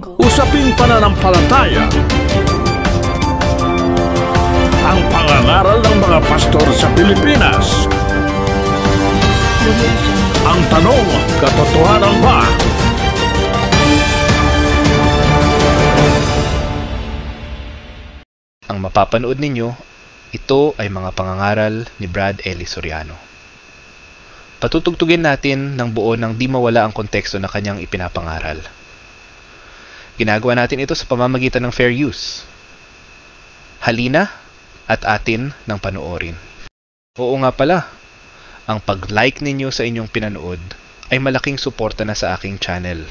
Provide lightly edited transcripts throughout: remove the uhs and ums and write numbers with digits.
Usaping pananampalataya. Ang pangangaral ng mga pastor sa Pilipinas. Ang tanong, katotohanan ba? Ang mapapanood ninyo, ito ay mga pangangaral ni Brad Eli Soriano. Patutugtugin natin ng buo nang di mawala ang konteksto na kanyang ipinapangaral. Ginagawa natin ito sa pamamagitan ng fair use. Halina at atin ng panoorin. Oo nga pala, ang pag-like ninyo sa inyong pinanood ay malaking suporta na sa aking channel.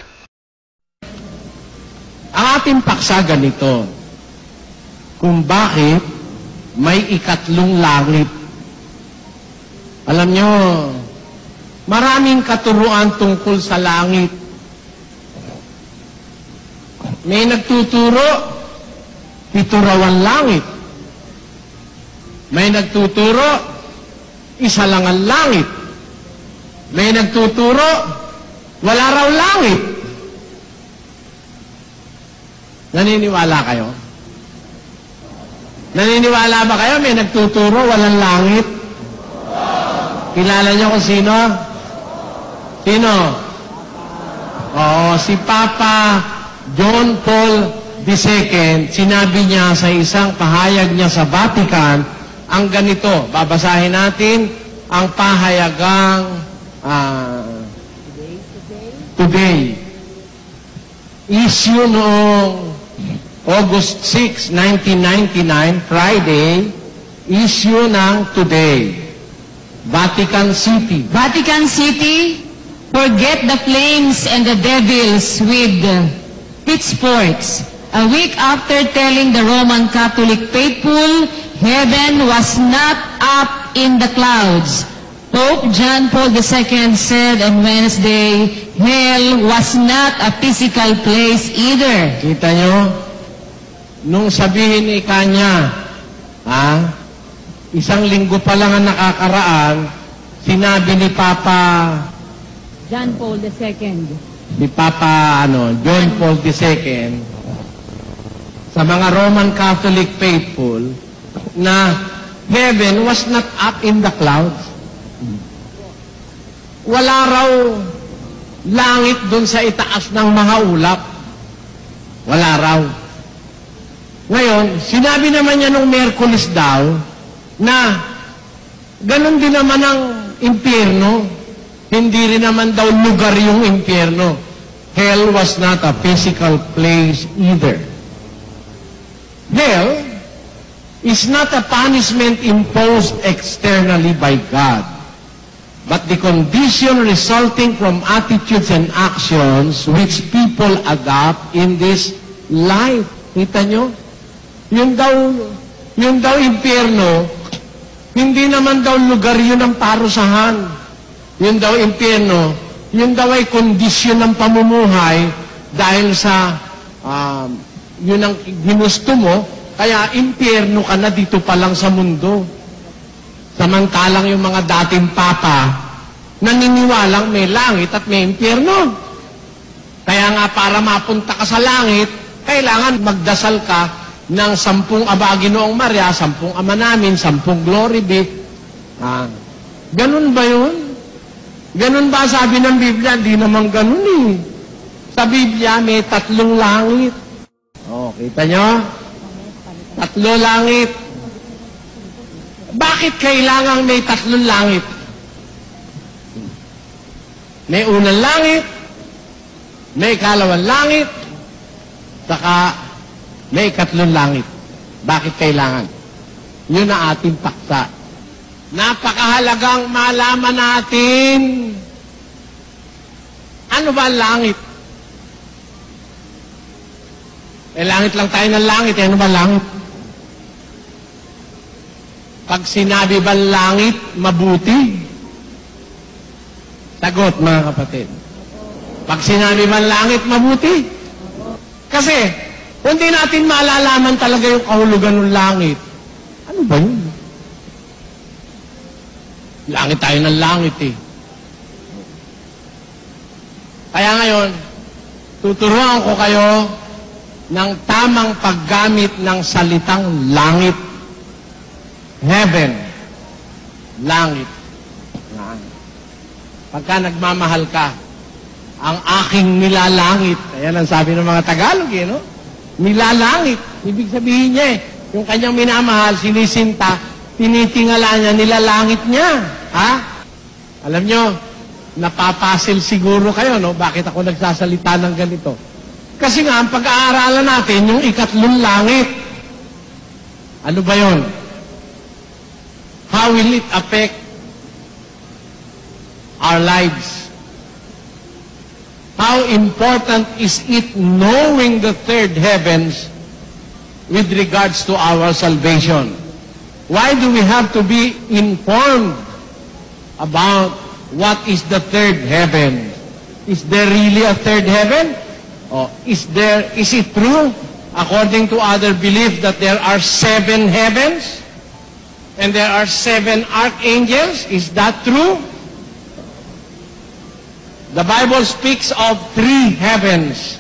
Ang ating paksa ganito, kung bakit may ikatlong langit. Alam nyo, maraming katuruan tungkol sa langit. May nagtuturo, 7 raw ang langit. May nagtuturo, 1 lang ang langit. May nagtuturo, wala raw langit. Naniniwala kayo? Naniniwala ba kayo? May nagtuturo, walang langit? Kilala niyo kung sino? Sino? Oo, si Papa John Paul II. Sinabi niya sa isang pahayag niya sa Vatican, ang ganito, babasahin natin ang pahayagang today. Issue noong August 6, 1999, Friday, issue ng Today. Vatican City. Vatican City, forget the flames and the devils with pitchforks. A week after telling the Roman Catholic faithful, heaven was not up in the clouds. Pope John Paul II said on Wednesday, hell was not a physical place either. Kita nyo? Nung sabihin ni kanya, isang linggo pa lang ang nakakaraan, sinabi ni Papa John Paul II. Ni Papa John Paul II sa mga Roman Catholic faithful na heaven was not up in the clouds. Wala raw langit doon sa itaas ng mga ulap. Wala raw. Ngayon, sinabi naman niya nung Miyerkules daw na ganun din naman ang impyerno. Hindi rin naman daw lugar yung impyerno. Hell was not a physical place either. Hell is not a punishment imposed externally by God, but the condition resulting from attitudes and actions which people adopt in this life. Kita nyo? Yung daw impyerno, hindi naman daw lugar yun ang parusahan. Yung daw impyerno, yun daw ay kondisyon ng pamumuhay dahil sa yun ang ginusto mo, kaya impyerno ka na dito pa lang sa mundo. Samantalang yung mga dating papa, naniniwalang may langit at may impyerno. Kaya nga para mapunta ka sa langit, kailangan magdasal ka ng 10 Aba Ginoong Maria, 10 Ama Namin, 10 Glory be. Ganun ba yun? Ganun ba sabi ng Biblia? Hindi naman ganun eh. Sa Biblia, may 3 langit. Kita nyo? 3 langit. Bakit kailangan may 3 langit? May unang langit, may ikalawang langit, saka may 3 langit. Bakit kailangan? Yun ang ating paksa. Napakahalagang malaman natin. Ano ba ang langit? Langit lang tayo ng langit. Ano ba langit? Pag sinabi ba langit, mabuti? Sagot, mga kapatid. Pag sinabi ba langit, mabuti? Kasi, kung di natin maalalaman talaga yung kahulugan ng langit, ano ba yun? Langit tayo ng langit eh. Kaya ngayon, tuturuan ko kayo ng tamang paggamit ng salitang langit. Heaven. Langit. Pagka nagmamahal ka, ang aking nilalangit. Ayan ang sabi ng mga Tagalog, no? Nilalangit. Ibig sabihin niya, yung kanyang minamahal, sinisinta, tinitingala niya, nilalangit niya. Ha? Alam nyo, napapasil siguro kayo, no? Bakit ako nagsasalita ng ganito? Kasi nga, ang pag-aaralan natin, yung ikatlong langit. Ano ba yun? How will it affect our lives? How important is it knowing the third heavens with regards to our salvation? Why do we have to be informed about what is the third heaven? Is there really a third heaven? Or is it true, according to other belief, that there are 7 heavens and there are 7 archangels? Is that true? The Bible speaks of 3 heavens.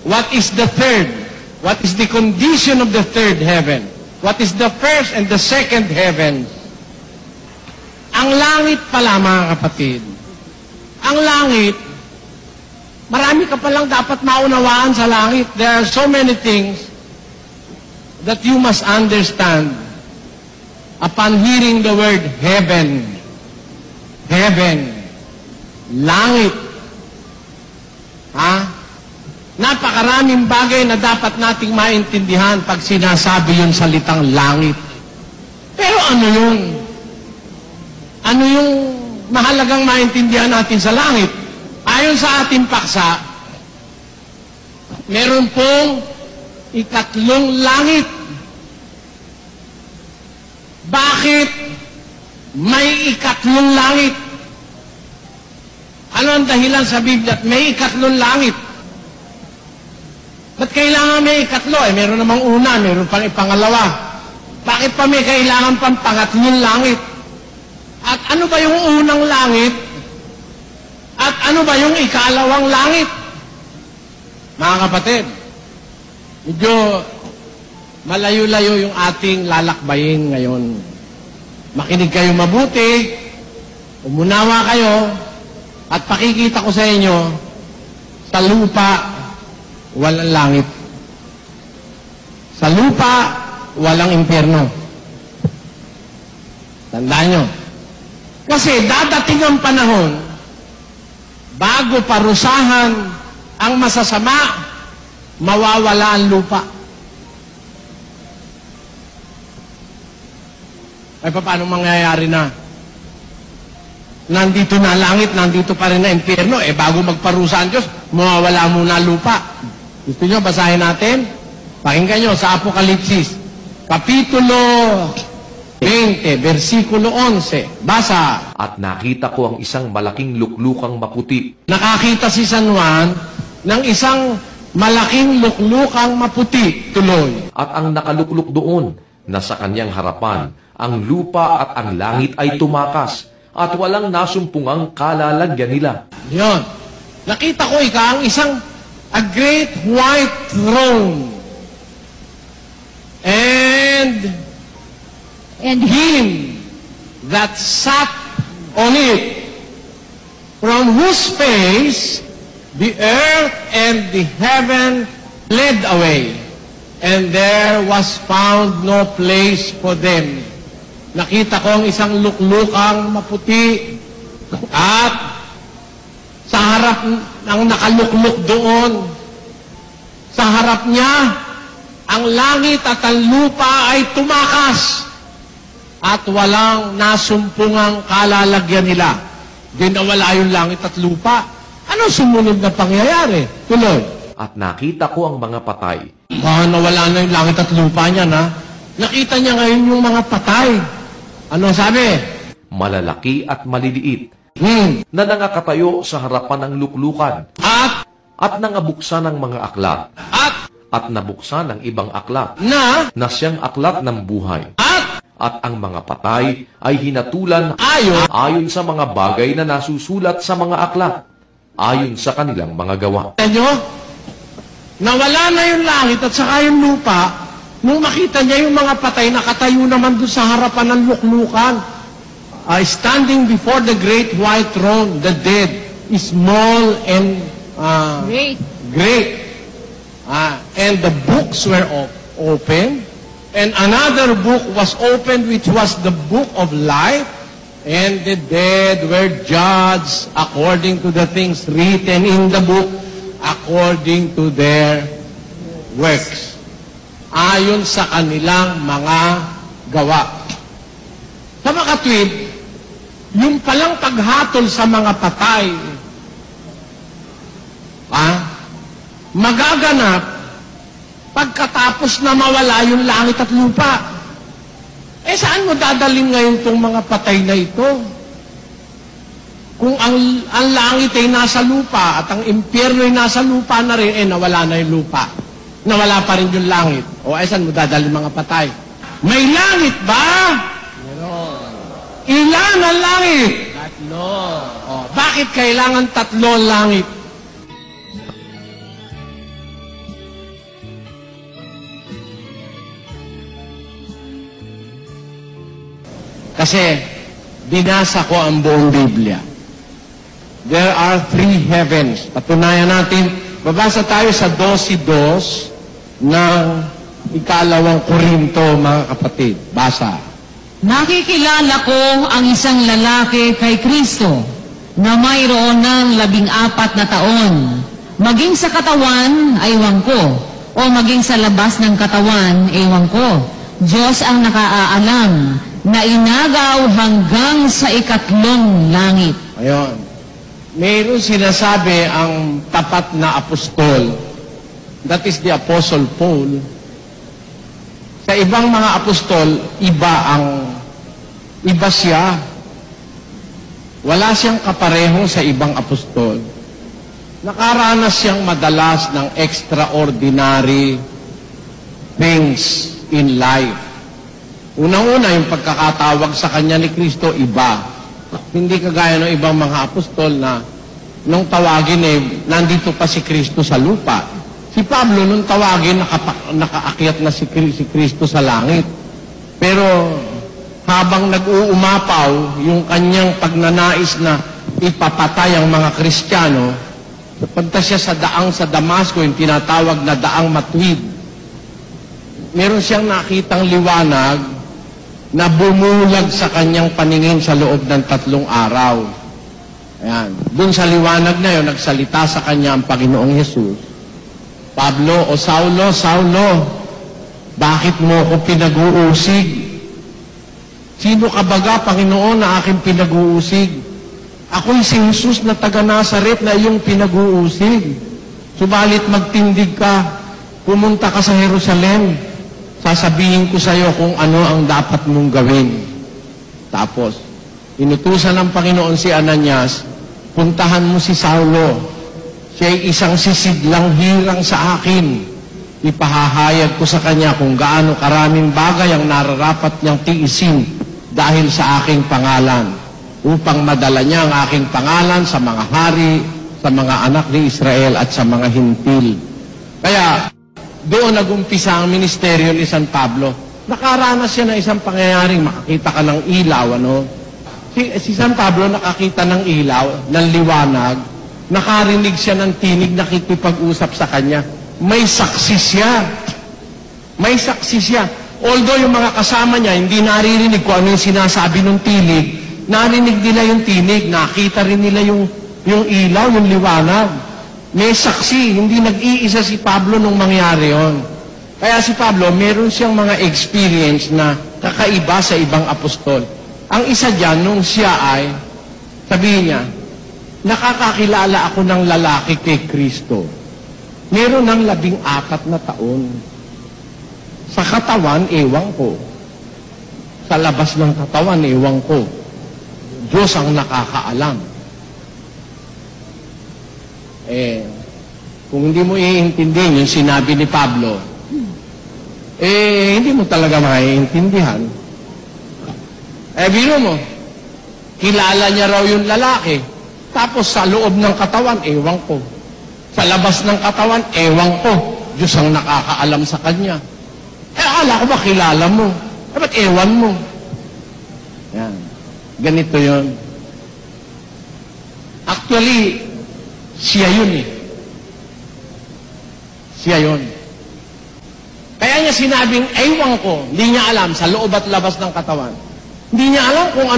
What is the third? What is the condition of the third heaven? What is the first and the second heaven? Ang langit pala, mga kapatid. Ang langit, marami ka palang dapat maunawaan sa langit. There are so many things that you must understand upon hearing the word heaven. Heaven. Langit. Ha? Napakaraming bagay na dapat nating maintindihan pag sinasabi yung salitang langit. Pero ano yun? Ano yung mahalagang maintindihan natin sa langit? Ayon sa ating paksa, meron pong ikatlong langit. Bakit may ikatlong langit? Ano ang dahilan sa Biblia at may ikatlong langit? Ba't kailangan may ikatlo? Meron namang una, meron pang ipangalawa. Bakit pa may kailangan pang pangatlong langit? At ano ba yung unang langit? At ano ba yung ikalawang langit? Mga kapatid, medyo malayo-layo yung ating lalakbayin ngayon. Makinig kayo mabuti, umunawa kayo, at pakikita ko sa inyo, sa lupa, walang langit. Sa lupa, walang impyerno. Tandaan nyo. Kasi dadating ang panahon, bago parusahan ang masasama, mawawala ang lupa. Ay, paano mangyayari na? Nandito na langit, nandito pa rin na impyerno. Bago magparusa ang Diyos, mawawala muna ang lupa. Gusto nyo, basahin natin? Pakinggan nyo sa Apokalipsis, Kapitulo 20, versikulo 11. Basa. At nakita ko ang isang malaking luklukang maputi. Nakakita si San Juan ng isang malaking luklukang maputi. Tuloy. At ang nakalukluk doon, na sa kanyang harapan, ang lupa at ang langit ay tumakas, at walang nasumpungang kalalagyan nila. Yun. Nakita ko ang isang a great white throne. And him that sat on it, from whose face the earth and the heaven fled away, and there was found no place for them. Nakita ko ang isang luklukang maputi, at sa harap ng nakalukluk doon, sa harap niya, ang langit at ang lupa ay tumakas, at walang nasumpungang kalalagyan nila. Dinawala yung langit at lupa. Ano sumunod na pangyayari? Tuloy. At nakita ko ang mga patay. Nawala na yung langit at lupa niya, na. Nakita niya ngayon yung mga patay. Ano sabi? Malalaki at maliliit, Hmm. na nangakatayo sa harapan ng luklukan, at nangabuksan ng mga aklat, at nabuksan ng ibang aklat, na siyang aklat ng buhay. At ang mga patay ay hinatulan ayon sa mga bagay na nasusulat sa mga aklat. ayon sa kanilang mga gawa. Nyo, nawala na yung langit at saka yung lupa, nung makita niya yung mga patay, nakatayo naman doon sa harapan ng luklukan. Standing before the great white throne, the dead, small and great. And the books were open, and another book was opened, which was the book of life, and the dead were judged according to the things written in the book, according to their works, ayon sa kanilang mga gawa. Sa makatwid, yung palang paghatol sa mga patay, magaganap pagkatapos na mawala yung langit at lupa. Saan mo dadalhin ngayon itong mga patay na ito? Kung ang langit ay nasa lupa at ang impyerno ay nasa lupa na rin, nawala na yung lupa. Nawala pa rin yung langit. Saan mo dadalhin mga patay? May langit ba? Ilan ang langit? 3. Bakit kailangan 3 langit? Kasi binasa ko ang buong Biblia. There are 3 heavens. Patunayan natin, babasa tayo sa 12:2 ng 2 Korinto, mga kapatid. Basa. Nakikilala ko ang isang lalaki kay Kristo na mayroon ng 14 na taon. Maging sa katawan, aywan ko. O maging sa labas ng katawan, aywan ko. Diyos ang nakaaalam na inagaw hanggang sa 3 langit. Ayun. Mayroon sinasabi ang tapat na apostol, that is the Apostle Paul. Sa ibang mga apostol, iba siya. Wala siyang kapareho sa ibang apostol. Nakaranas siyang madalas ng extraordinary things in life. Unang-una, yung pagkakatawag sa kanya ni Kristo, iba. Hindi kagaya ng ibang mga apostol na nung tawagin nandito pa si Kristo sa lupa. Si Pablo, nung tawagin, nakaakyat na si Kristo sa langit. Pero habang nag-uumapaw yung kanyang pagnanais na ipapatay ang mga Kristiyano, punta siya sa daang sa Damasco, yung tinatawag na daang Matwid. Meron siyang nakitang liwanag na bumulag sa kanyang paningin sa loob ng 3 araw. Ayan. Doon sa liwanag na yun, nagsalita sa kanya ang Panginoong Yesus. Pablo, o Saulo, Saulo, bakit mo ako pinag-uusig? Sino ka baga, Panginoon, na aking pinag-uusig? Ako'y si Jesus na taga Nazaret na iyong pinag-uusig. Subalit magtindig ka, pumunta ka sa Jerusalem, sasabihin ko sa iyo kung ano ang dapat mong gawin. Tapos, inutusan ng Panginoon si Ananias, puntahan mo si Saulo. Siya'y isang sisidlang hirang sa akin. Ipahahayag ko sa kanya kung gaano karaming bagay ang nararapat niyang tiisin dahil sa aking pangalan, upang madala niya ang aking pangalan sa mga hari, sa mga anak ni Israel at sa mga hintil. Kaya, doon nagumpisa ang ministeryo ni San Pablo. Nakaranas siya ng isang pangyayaring makakita ka ng ilaw, Si San Pablo nakakita ng ilaw, ng liwanag, nakarinig siya ng tinig, nakikipag-usap sa kanya. May saksi siya. May saksi siya. Although yung mga kasama niya, hindi naririnig kung ano yung sinasabi ng tinig, narinig nila yung tinig, nakita rin nila yung ilaw, yung liwanag. May saksi, hindi nag-iisa si Pablo nung mangyari yon. Kaya si Pablo, meron siyang mga experience na kakaiba sa ibang apostol. Ang isa dyan, nung siya ay, sabihin niya, nakakakilala ako ng lalaki kay Kristo. Meron ng 14 na taon. Sa katawan, ewan ko. Sa labas ng katawan, ewan ko. Diyos ang nakakaalam. Kung hindi mo iintindihin yung sinabi ni Pablo, hindi mo talaga maiintindihan. Biro mo, kilala niya raw yung lalaki. Tapos sa loob ng katawan, ewan ko. Sa labas ng katawan, ewan ko. Diyos ang nakakaalam sa kanya. Akala ko ba kilala mo? Ba't ewan mo? Yan. Ganito yon. Actually, siya yun eh. Siya yun. Kaya niya sinabing, ewan ko, hindi niya alam sa loob at labas ng katawan. Hindi niya alam kung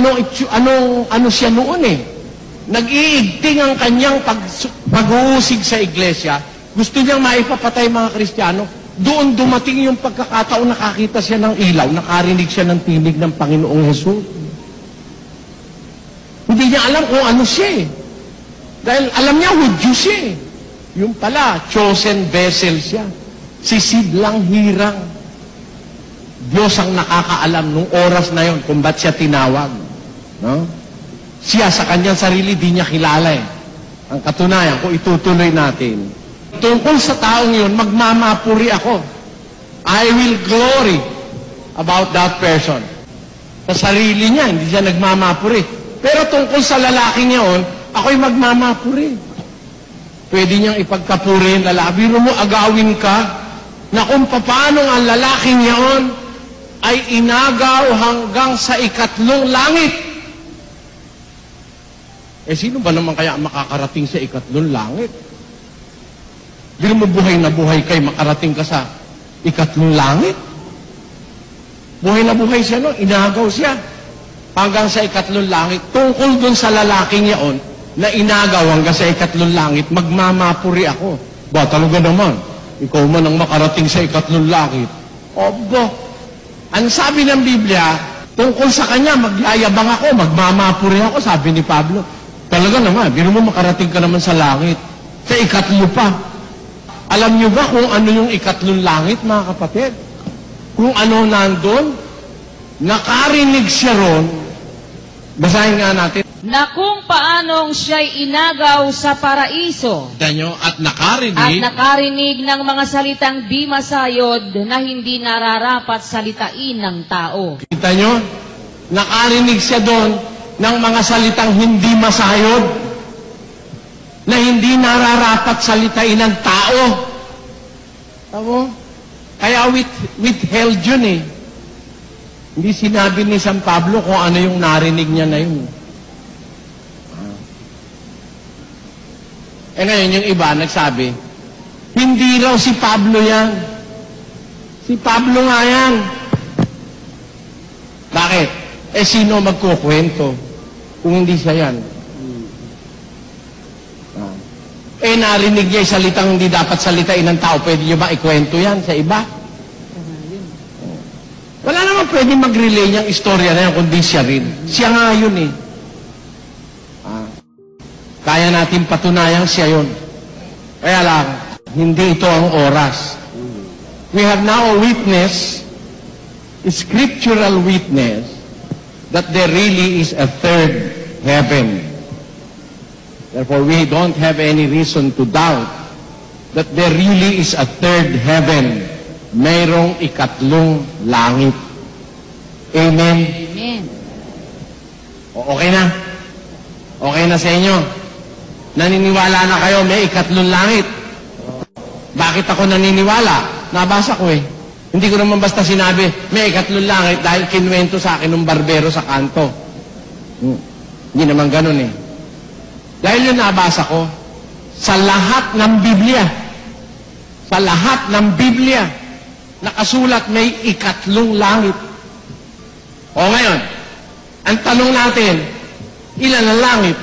ano siya noon eh. Nag-iigting ang kanyang pag-uusig sa iglesia. Gusto niyang maipapatay mga Kristiyano. Doon dumating yung pagkakataon, nakakita siya ng ilaw, nakarinig siya ng tinig ng Panginoong Hesus. Hindi niya alam kung ano siya eh. Dahil alam niya, Hudyo siya eh. Yung pala, chosen vessel siya. Sisidlang hirang. Diyos ang nakakaalam nung oras na yon kung ba't siya tinawag. No? Siya sa kanyang sarili, di niya kilala eh. Ang katunayan, kung itutuloy natin, tungkol sa taong yun, magmamapuri ako. I will glory about that person. Sa sarili niya, hindi siya nagmamapuri. Pero tungkol sa lalaking yun, ako'y magmamapuri. Pwede niyang ipagkapuri yung lalaki. Biro mo, agawin ka na kung paano ang lalaking yun ay inagaw hanggang sa ikatlong langit. Sino ba naman kaya makakarating sa ikatlong langit? Biro mo, buhay na buhay kay makarating ka sa ikatlong langit? Buhay na buhay siya, no? Inagaw siya hanggang sa ikatlong langit. Tungkol dun sa lalaking yaon na inagaw hanggang sa ikatlong langit, magmamapuri ako. Ba, talaga naman, ikaw man ang makarating sa ikatlong langit. Obo. Ang sabi ng Biblia, tungkol sa kanya, magyayabang ako, magmamapuri ako, sabi ni Pablo. Talaga naman, biro mo makarating ka naman sa langit. Sa ikatlo pa. Alam niyo ba kung ano yung ikatlong langit, mga kapatid? Kung ano nandun? Nakarinig siya ron. Basahin nga natin. Na kung paanong siya'y inagaw sa paraiso. Danyo, at nakarinig ng mga salitang di masayod na hindi nararapat salitain ng tao. Kita nyo? Nakarinig siya doon ng mga salitang hindi masayod na hindi nararapat salitain ng tao. Tamo? Kaya withheld yun eh. Hindi sinabi ni San Pablo kung ano yung narinig niya na yun. Ngayon yung iba nagsabi, hindi raw si Pablo yan. Si Pablo nga yan. Bakit? Sino magkukwento kung hindi siya yan? Narinig niya yung salitang hindi dapat salitain ng tao. Pwede niyo ba ikwento yan sa iba? Wala naman pwede mag-relay niyang istorya na yan kundi siya rin. Siya nga yun eh. Kaya natin patunayang siya yun. Kaya lang, hindi ito ang oras. We have now a witness, a scriptural witness, that there really is a third heaven. Therefore, we don't have any reason to doubt that there really is a third heaven. Mayroong ikatlong langit. Amen? Amen. Okay na? Okay na sa inyo? Naniniwala na kayo may ikatlong langit? Bakit ako naniniwala? Nabasa ko eh. Hindi ko naman basta sinabi, may ikatlong langit dahil kinuwento sa akin ng barbero sa kanto. Hindi naman ganun eh. Dahil yun nabasa ko, sa lahat ng Biblia, sa lahat ng Biblia, nakasulat may ikatlong langit. O ngayon, ang tanong natin, ilan ang langit?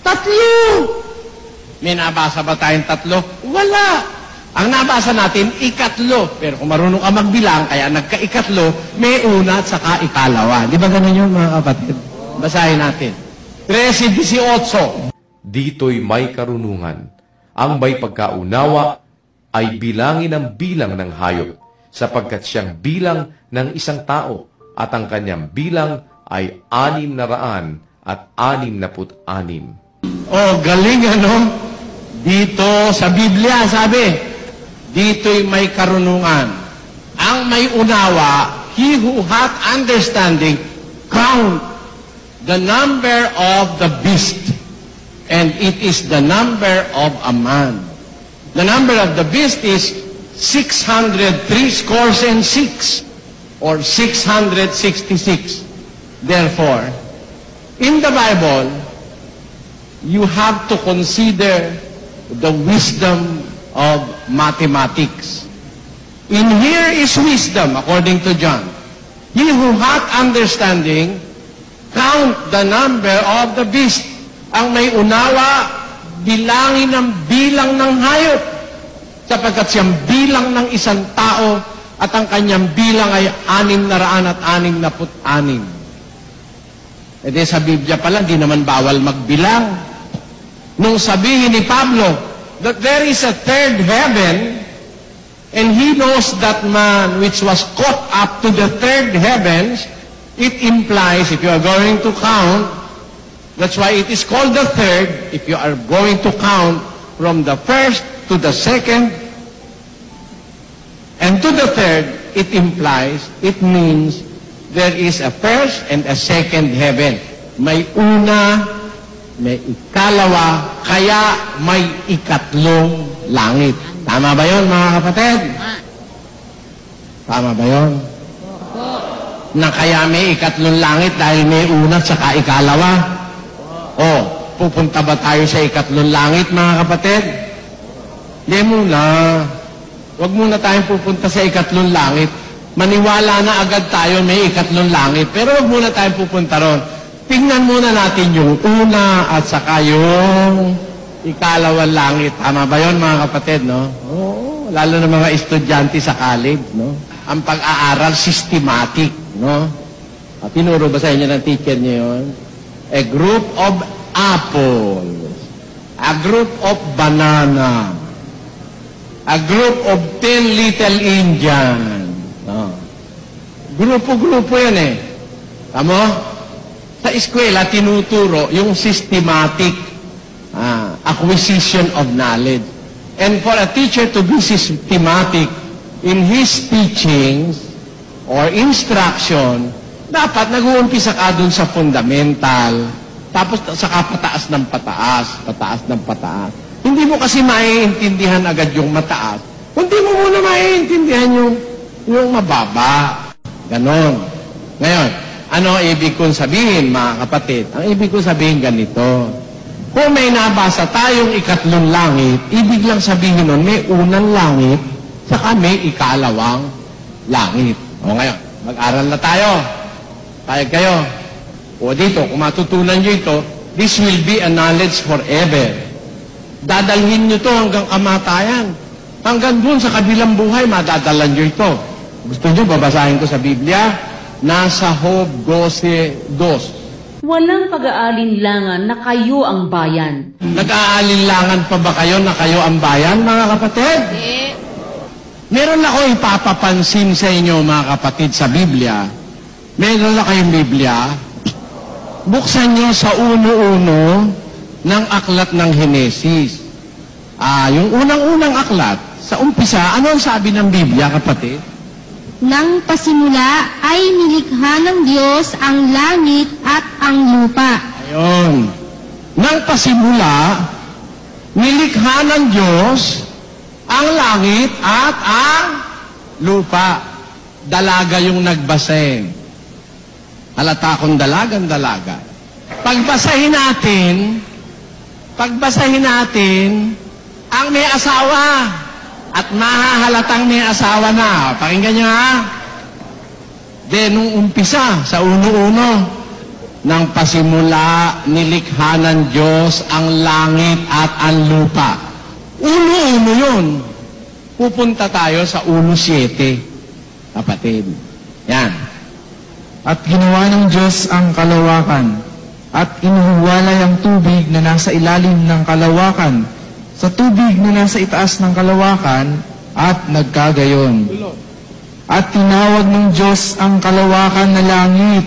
3! May nabasa ba tayong 3? Wala. Ang nabasa natin, 3. Pero kung marunong ka magbilang, kaya nagka-3, may una at saka ikalawa. Di ba ganun yun, mga kapatid? Basahin natin. 13:18. Dito'y may karunungan. Ang may pagkaunawa ay bilangin ang bilang ng hayop, sapagkat siyang bilang ng isang tao, at ang kanyang bilang ay 666. Oh, galing ano? Dito sa Biblia, sabi, dito'y may karunungan. Ang may unawa, he who hath understanding, count the number of the beast, and it is the number of a man. The number of the beast is 603 or 666. Therefore, in the Bible, you have to consider the wisdom of mathematics. In here is wisdom, according to John. He who hath understanding, count the number of the beast. Ang may unawa, bilangin ang bilang ng hayop, sapagkat siyang bilang ng isang tao at ang kanyang bilang ay 666. E di sa Biblia pala, di naman bawal magbilang. Nung sabihin ni Pablo that there is a third heaven, and he knows that man which was caught up to the third heavens, it implies, if you are going to count, that's why it is called the third, if you are going to count from the first to the second, and to the third, it implies, it means, there is a first and a second heaven. May una, may ikalawa, kaya may ikatlong langit. Tama ba yun, mga kapatid? Tama ba yun? Na kaya may ikatlong langit dahil may una at saka ikalawa? O, pupunta ba tayo sa ikatlong langit, mga kapatid? Hindi muna. Huwag muna tayong pupunta sa ikatlong langit. Maniwala na agad tayo may ikatlong langit. Pero huwag muna tayong pupunta ron. Tingnan muna natin yung una at saka yung ikalawang langit. Tama ba yun, mga kapatid, no? Oo, lalo na mga estudyante sa college, no? Ang pag-aaral, systematic, no? At tinuro ba sa inyo ng teacher niyo yun? A group of apples, a group of banana, a group of 10 little Indians. No? Grupo-grupo yan eh. Tamo? Sa eskwela, tinuturo yung systematic acquisition of knowledge. And for a teacher to be systematic in his teachings or instruction, dapat nag-uumpisa ka dun sa fundamental, tapos saka pataas ng pataas, pataas ng pataas. Hindi mo kasi maiintindihan agad yung mataas, kundi mo muna maiintindihan yung mababa. Ganon. Ngayon, ano ibig kong sabihin, mga kapatid? Ang ibig kong sabihin ganito. Kung may nabasa tayong ikatlong langit, ibig lang sabihin nun, may unang langit, saka may ikalawang langit. O ngayon, mag-aral na tayo. Payag kayo. O dito, kung matutunan nyo ito, this will be a knowledge forever. Dadalhin nyo to hanggang kamatayan. Hanggang dun sa kabilang buhay, madadalan nyo ito. Gusto nyo, babasahin ko sa Biblia? Nasa Job 12:2. Walang pag-aalinlangan na kayo ang bayan. Nag-aalinlangan pa ba kayo na kayo ang bayan, mga kapatid? Meron ako ipapapansin sa inyo, mga kapatid, sa Biblia. Meron na kayong Biblia. Buksan nyo sa uno-uno ng aklat ng Henesis. Yung unang-unang aklat, sa umpisa, ano ang sabi ng Biblia, kapatid? Nang pasimula ay nilikha ng Diyos ang langit at ang lupa. Ayun. Nang pasimula, nilikha ng Diyos ang langit at ang lupa. Dalaga yung nagbaseng. Halata kong dalagang-dalaga. Pagbasahin natin, ang may asawa at mahahalatang may asawa na. Pakinggan nyo ha. Nung umpisa, sa uno-uno, nang pasimula, nilikha ng Diyos ang langit at ang lupa. Uno-uno yun. Pupunta tayo sa 1:7. Kapatid. Yan. At ginawa ng Diyos ang kalawakan, at inuhuwalay ang tubig na nasa ilalim ng kalawakan sa tubig na nasa itaas ng kalawakan, at nagkagayon. At tinawag ng Diyos ang kalawakan na langit,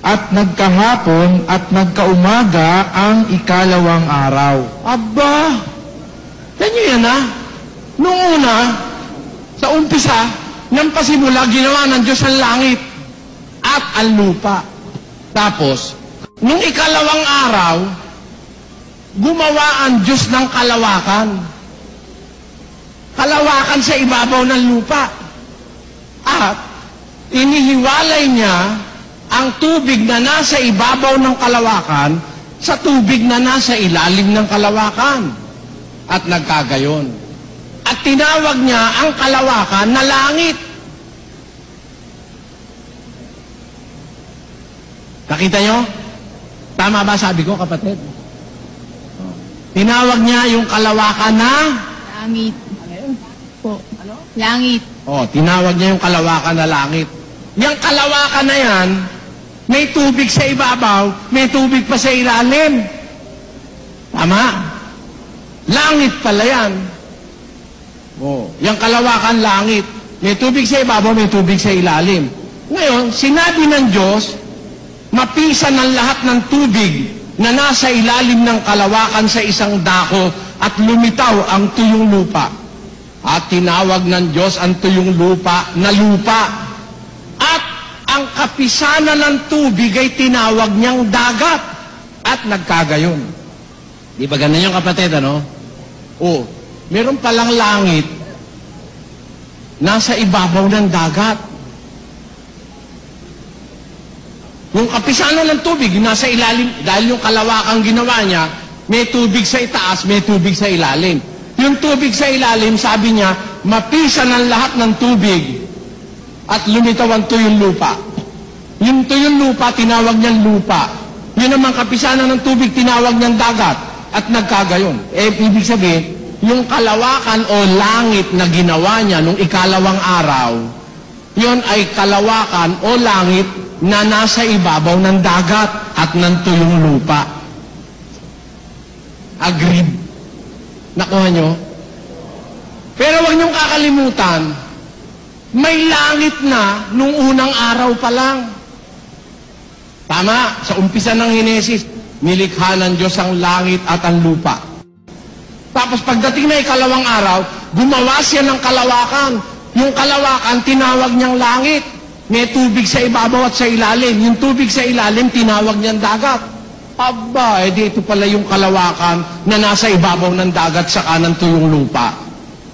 at nagkahapon at nagkaumaga ang ikalawang araw. Aba! Ganyan yan ha? Noong una, sa umpisa, nang pasimula, ginawa ng Diyos ang langit at ang lupa. Tapos, Nung ikalawang araw, gumawa ang Diyos ng kalawakan. Kalawakan sa ibabaw ng lupa. At inihiwalay niya ang tubig na nasa ibabaw ng kalawakan sa tubig na nasa ilalim ng kalawakan. At nagkagayon. At tinawag niya ang kalawakan na langit. Nakita nyo? Tama ba sabi ko, kapatid? Tinawag niya yung kalawakan na Langit. Po. Langit. tinawag niya yung kalawakan na langit. Yung kalawakan na yan, may tubig sa ibabaw, may tubig pa sa ilalim. Tama? Langit pala yan. Yung kalawakan langit. May tubig sa ibabaw, may tubig sa ilalim. Ngayon, sinabi ng Diyos, mapisan ang lahat ng tubig na nasa ilalim ng kalawakan sa isang dako at lumitaw ang tuyong lupa. At tinawag ng Diyos ang tuyong lupa na lupa. At ang kapisanan ng tubig ay tinawag niyang dagat. At nagkagayon. Di ba ganun yung kapatid, ano? Meron palang langit nasa ibabaw ng dagat. Yung kapisanan ng tubig, nasa ilalim, dahil yung kalawakang ginawa niya, may tubig sa itaas, may tubig sa ilalim. Yung tubig sa ilalim, sabi niya, mapisan ang lahat ng tubig at lumitaw ang tuyong lupa. Yung tuyong lupa, tinawag niyang lupa. Yun naman kapisanan ng tubig, tinawag niyang dagat at nagkagayon. Ibig sabihin, yung kalawakan o langit na ginawa niya nung ikalawang araw, yun ay kalawakan o langit na nasa ibabaw ng dagat at ng tuyong lupa. Agreed? Nakuha nyo? Pero huwag niyong kakalimutan, may langit na nung unang araw pa lang. Tama, sa umpisa ng Henesis, nilikha ng Diyos ang langit at ang lupa. Tapos pagdating na ikalawang araw, gumawa siya ng kalawakan. Yung kalawakan, tinawag niyang langit. May tubig sa ibabaw at sa ilalim. Yung tubig sa ilalim, tinawag niyang dagat. Aba, ito pala yung kalawakan na nasa ibabaw ng dagat sa kanan tuyong lupa.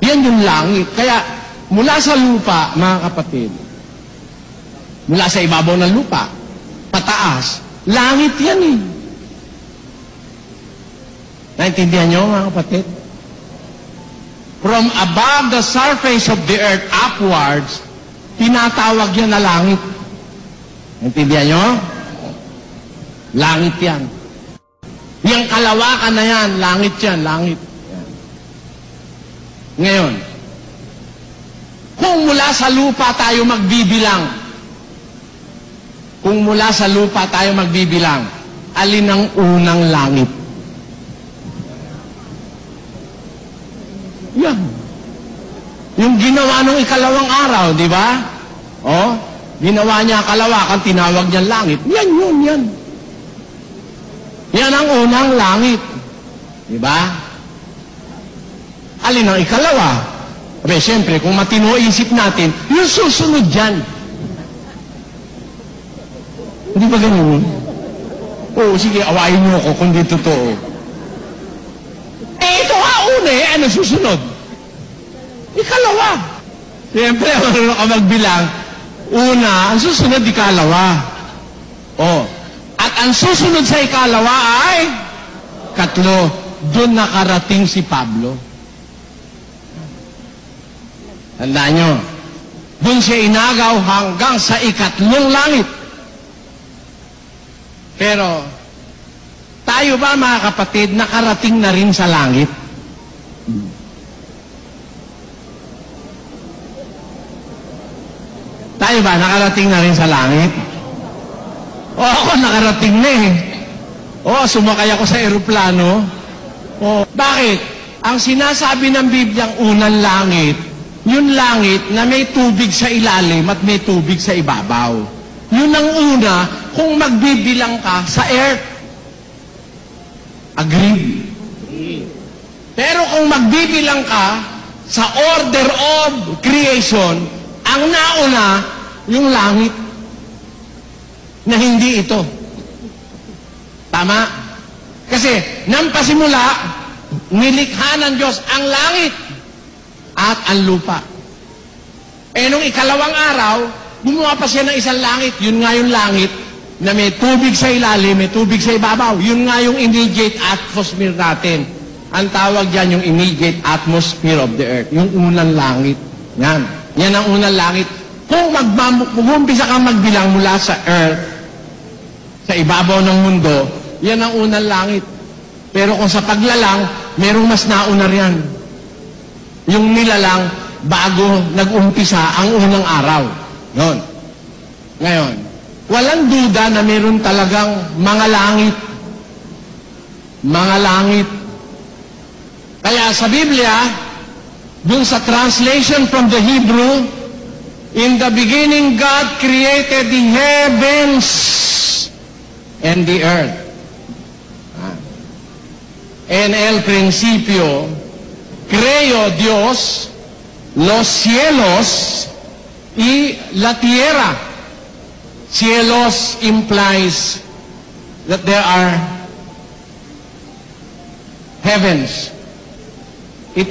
Yan yung langit. Kaya, mula sa lupa, mga kapatid, mula sa ibabaw ng lupa, pataas, langit yan eh. Naintindihan nyo, mga kapatid? From above the surface of the earth upwards, tinatawag yan na langit. Naintindihan nyo? Langit yan. Yung kalawakan na yan, langit yan, langit. Yan. Ngayon, kung mula sa lupa tayo magbibilang, alin ang unang langit? Yan. Yung ginawa nung ikalawang araw, di ba? Ginawa niya kalawakan, tinawag niya langit. Yan yun, yan. Yan ang unang langit. Di ba? Alin ang ikalawa? Siyempre, kung matino isip natin, yung susunod dyan. Hindi ba ganun? Sige, awayin niyo ako kung di totoo. Ito nga una ano susunod? Ikalawa. Siyempre, marunong ka magbilang. Una, ang susunod, ikalawa. At ang susunod sa ikalawa ay katlo. Doon nakarating si Pablo. Tandaan nyo, doon siya inagaw hanggang sa ikatlong langit. Pero, tayo ba mga kapatid, nakarating na rin sa langit? Tayo ba, nakarating na rin sa langit? Ako, nakarating na eh. Sumakay ako sa eroplano. Bakit? Ang sinasabi ng Bibliang unang langit, yung langit na may tubig sa ilalim at may tubig sa ibabaw. Yun ang una kung magbibilang ka sa earth. Agreed? Pero kung magbibilang ka sa order of creation, ang nauna, yung langit, na hindi ito. Tama? Kasi, nang pasimula, nilikha ng Diyos ang langit at ang lupa. Nung ikalawang araw, gumawa pa siya ng isang langit. Yun nga yung langit na may tubig sa ilalim, may tubig sa ibabaw. Yun nga yung immediate atmosphere natin. Ang tawag dyan yung immediate atmosphere of the earth. Yung unang langit. Yan. Yan ang unang langit. Kung mag-umpisa kang magbilang mula sa earth, sa ibabaw ng mundo, yan ang unang langit. Pero kung sa paglalang, merong mas nauna riyan. Yung nilalang, bago nag-umpisa ang unang araw. Yun. Ngayon, walang duda na meron talagang mga langit. Mga langit. Kaya sa Biblia, dun sa translation from the Hebrew, in the beginning God created the heavens and the earth. En el principio, creyó Dios los cielos y la tierra. Cielos implies that there are heavens. It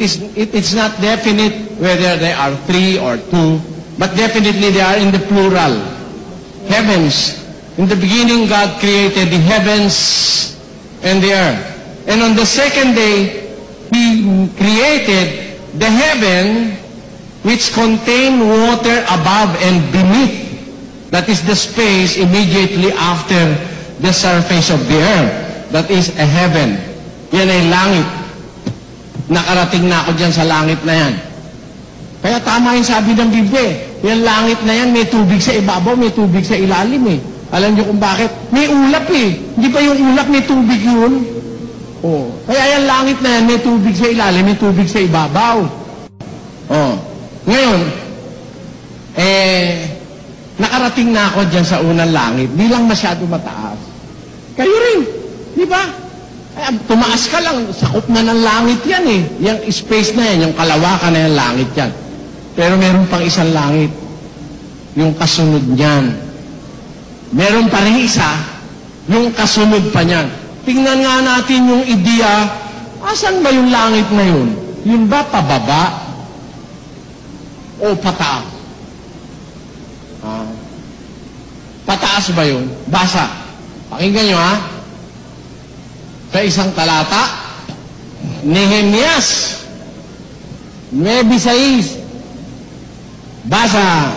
is not definite whether there are 3 or 2, but definitely they are in the plural. Heavens. In the beginning, God created the heavens and the earth. And on the second day, He created the heaven which contain water above and beneath. That is the space immediately after the surface of the earth. That is a heaven. Yan ay langit. Nakarating na ako dyan sa langit na yan. Kaya tama yung sabi ng Biblia. Yung langit na yan, may tubig sa ibabaw, may tubig sa ilalim eh. Alam niyo kung bakit? May ulap eh. Hindi pa yung ulap, may tubig yun. Oh. Kaya yung langit na yan, may tubig sa ilalim, may tubig sa ibabaw. Oh. Ngayon, nakarating na ako dyan sa unang langit. Di lang masyado mataas. Kayo rin. Di ba? Ay, tumaas ka lang, sakop na ng langit yan eh. Yung space na yan, yung kalawakan na yung langit yan. Pero meron pang isang langit. Yung kasunod niyan. Meron pa rin isa, yung kasunod pa niyan. Tingnan nga natin yung ideya, asan ba yung langit na yun? Yun ba pababa? O pataas? Pataas ba yun? Basa. Pakinggan nyo ha. Sa isang talata, Nehemias 9:6. Basa.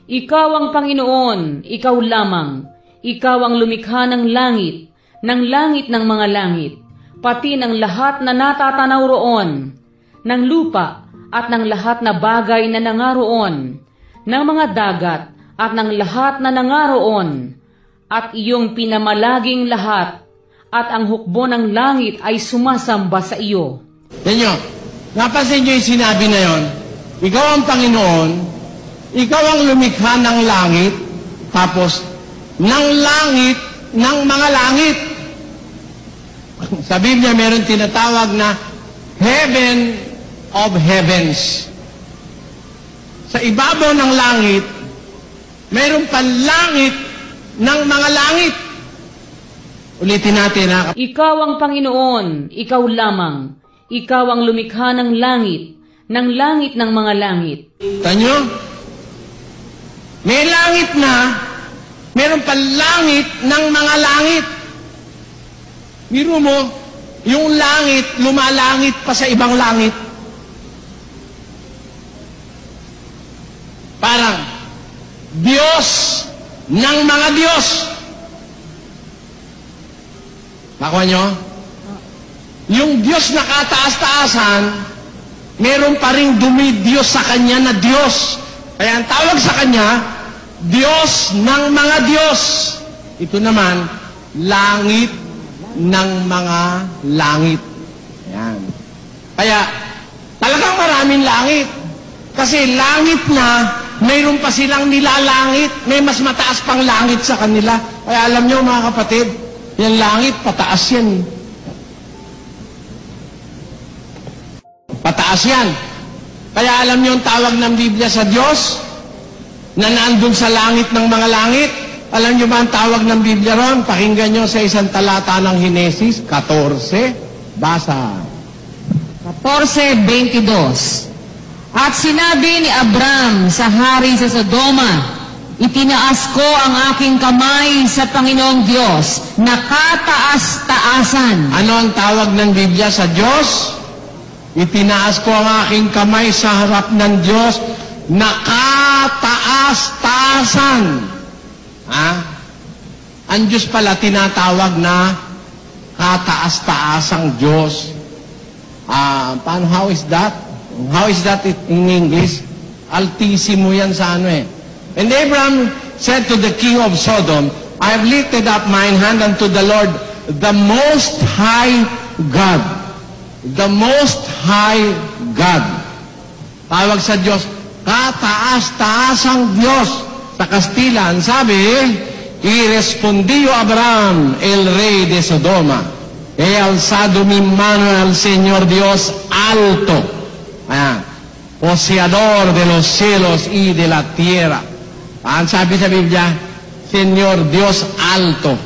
Ikaw ang Panginoon, ikaw lamang. Ikaw ang lumikha ng langit ng mga langit, pati ng lahat na natatanaw roon, ng lupa at ng lahat na bagay na nangaroon, ng mga dagat at ng lahat na nangaroon, at iyong pinamalaging lahat, at ang hukbo ng langit ay sumasamba sa iyo. Yan nyo. Napansin nyo yung sinabi na yon. Ikaw ang Panginoon, ikaw ang lumikha ng langit, tapos ng langit ng mga langit. Sa Biblia meron tinatawag na heaven of heavens. Sa ibabaw ng langit, meron pa langit ng mga langit. Ulitin natin ha. Ikaw ang Panginoon, ikaw lamang. Ikaw ang lumikha ng langit ng mga langit. Tanyo? May langit na, meron pa langit ng mga langit. Biro mo, yung langit, lumalangit pa sa ibang langit. Parang, Diyos ng mga Diyos. Nakuha nyo? Yung Diyos na kataas-taasan, meron pa rin Diyos sa Kanya na Diyos. Kaya ang tawag sa Kanya, Diyos ng mga Diyos. Ito naman, langit ng mga langit. Ayan. Kaya, talagang maraming langit. Kasi langit na, mayroon pa silang nilalangit. May mas mataas pang langit sa kanila. Kaya alam nyo mga kapatid, yung langit, pataas yan. Pataas yan. Kaya alam niyo ang tawag ng Biblia sa Diyos na naandun sa langit ng mga langit, Alam niyo ba ang tawag ng Biblia ron? Pakinggan niyo sa isang talata ng Henesis 14. Basa. 14:22. At sinabi ni Abram sa hari sa Sodoma, itinaas ko ang aking kamay sa Panginoong Diyos na kataas-taasan. Ano ang tawag ng Biblia sa Diyos? Itinaas ko ang aking kamay sa harap ng Diyos na kataas-taasan. Ang Diyos pala tinatawag na kataas-taasang Diyos. How is that? How is that in English? Altissimo yan sa ano eh. And Abraham said to the king of Sodom, I have lifted up mine hand unto the Lord, the Most High God. The Most High God. Tawag sa Diyos, kataas-taasang Diyos. Sa Kastilan, sabi, y respondió Abraham, el rey de Sodoma, he alzado mi mano al Señor Dios alto, poseador de los cielos y de la tierra. Ang sabi sa Biblia, Señor Dios alto,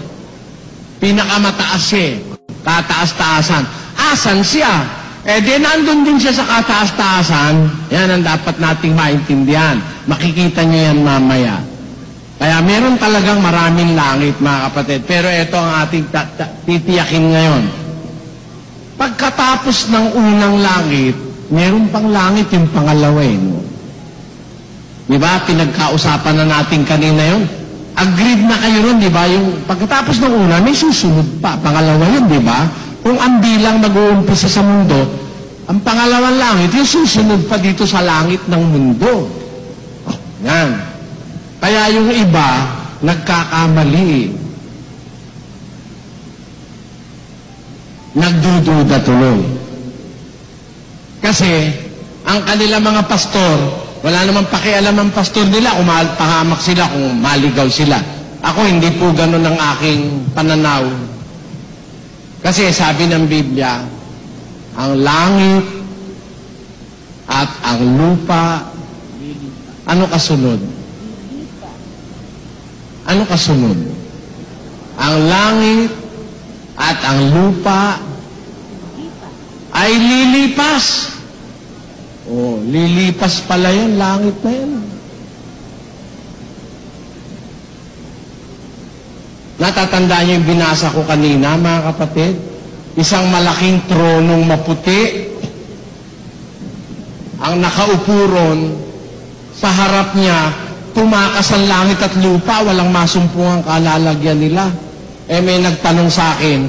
pinakamataas siya, kataas-taasan. Asan siya? Di nandun din siya sa kataas-taasan. Yan ang dapat nating maintindihan. Makikita niyo yan mamaya. Kaya meron talagang maraming langit, mga kapatid. Pero ito ang ating titiyakin ngayon. Pagkatapos ng unang langit, meron pang langit yung pangalawa eh. No? Di ba? Pinagkausapan na natin kanina yun. Agreed na kayo ron, di ba? Yung pagkatapos ng una, may susunod pa. Pangalawa yun, di ba? Kung ang bilang mag-uumpisa sa mundo, ang pangalawang langit, yung susunod pa dito sa langit ng mundo. Yan. Kaya yung iba, nagkakamali. Nagdududa tuloy. Kasi, ang kanila mga pastor, wala namang pakialam ang pastor nila kung pahamak sila, kung maligaw sila. Ako, hindi po ganun ang aking pananaw. Kasi sabi ng Biblia, ang langit at ang lupa, ano kasunod? Ano kasunod? Ang langit at ang lupa ay lilipas. Oh, lilipas pala yun, langit na yun. Natatandaan niyo yung binasa ko kanina, mga kapatid? Isang malaking tronong maputi. Ang nakaupo ron, sa harap niya, tumakas ang langit at lupa, walang masumpungang kalalagyan nila. May nagtanong sa akin,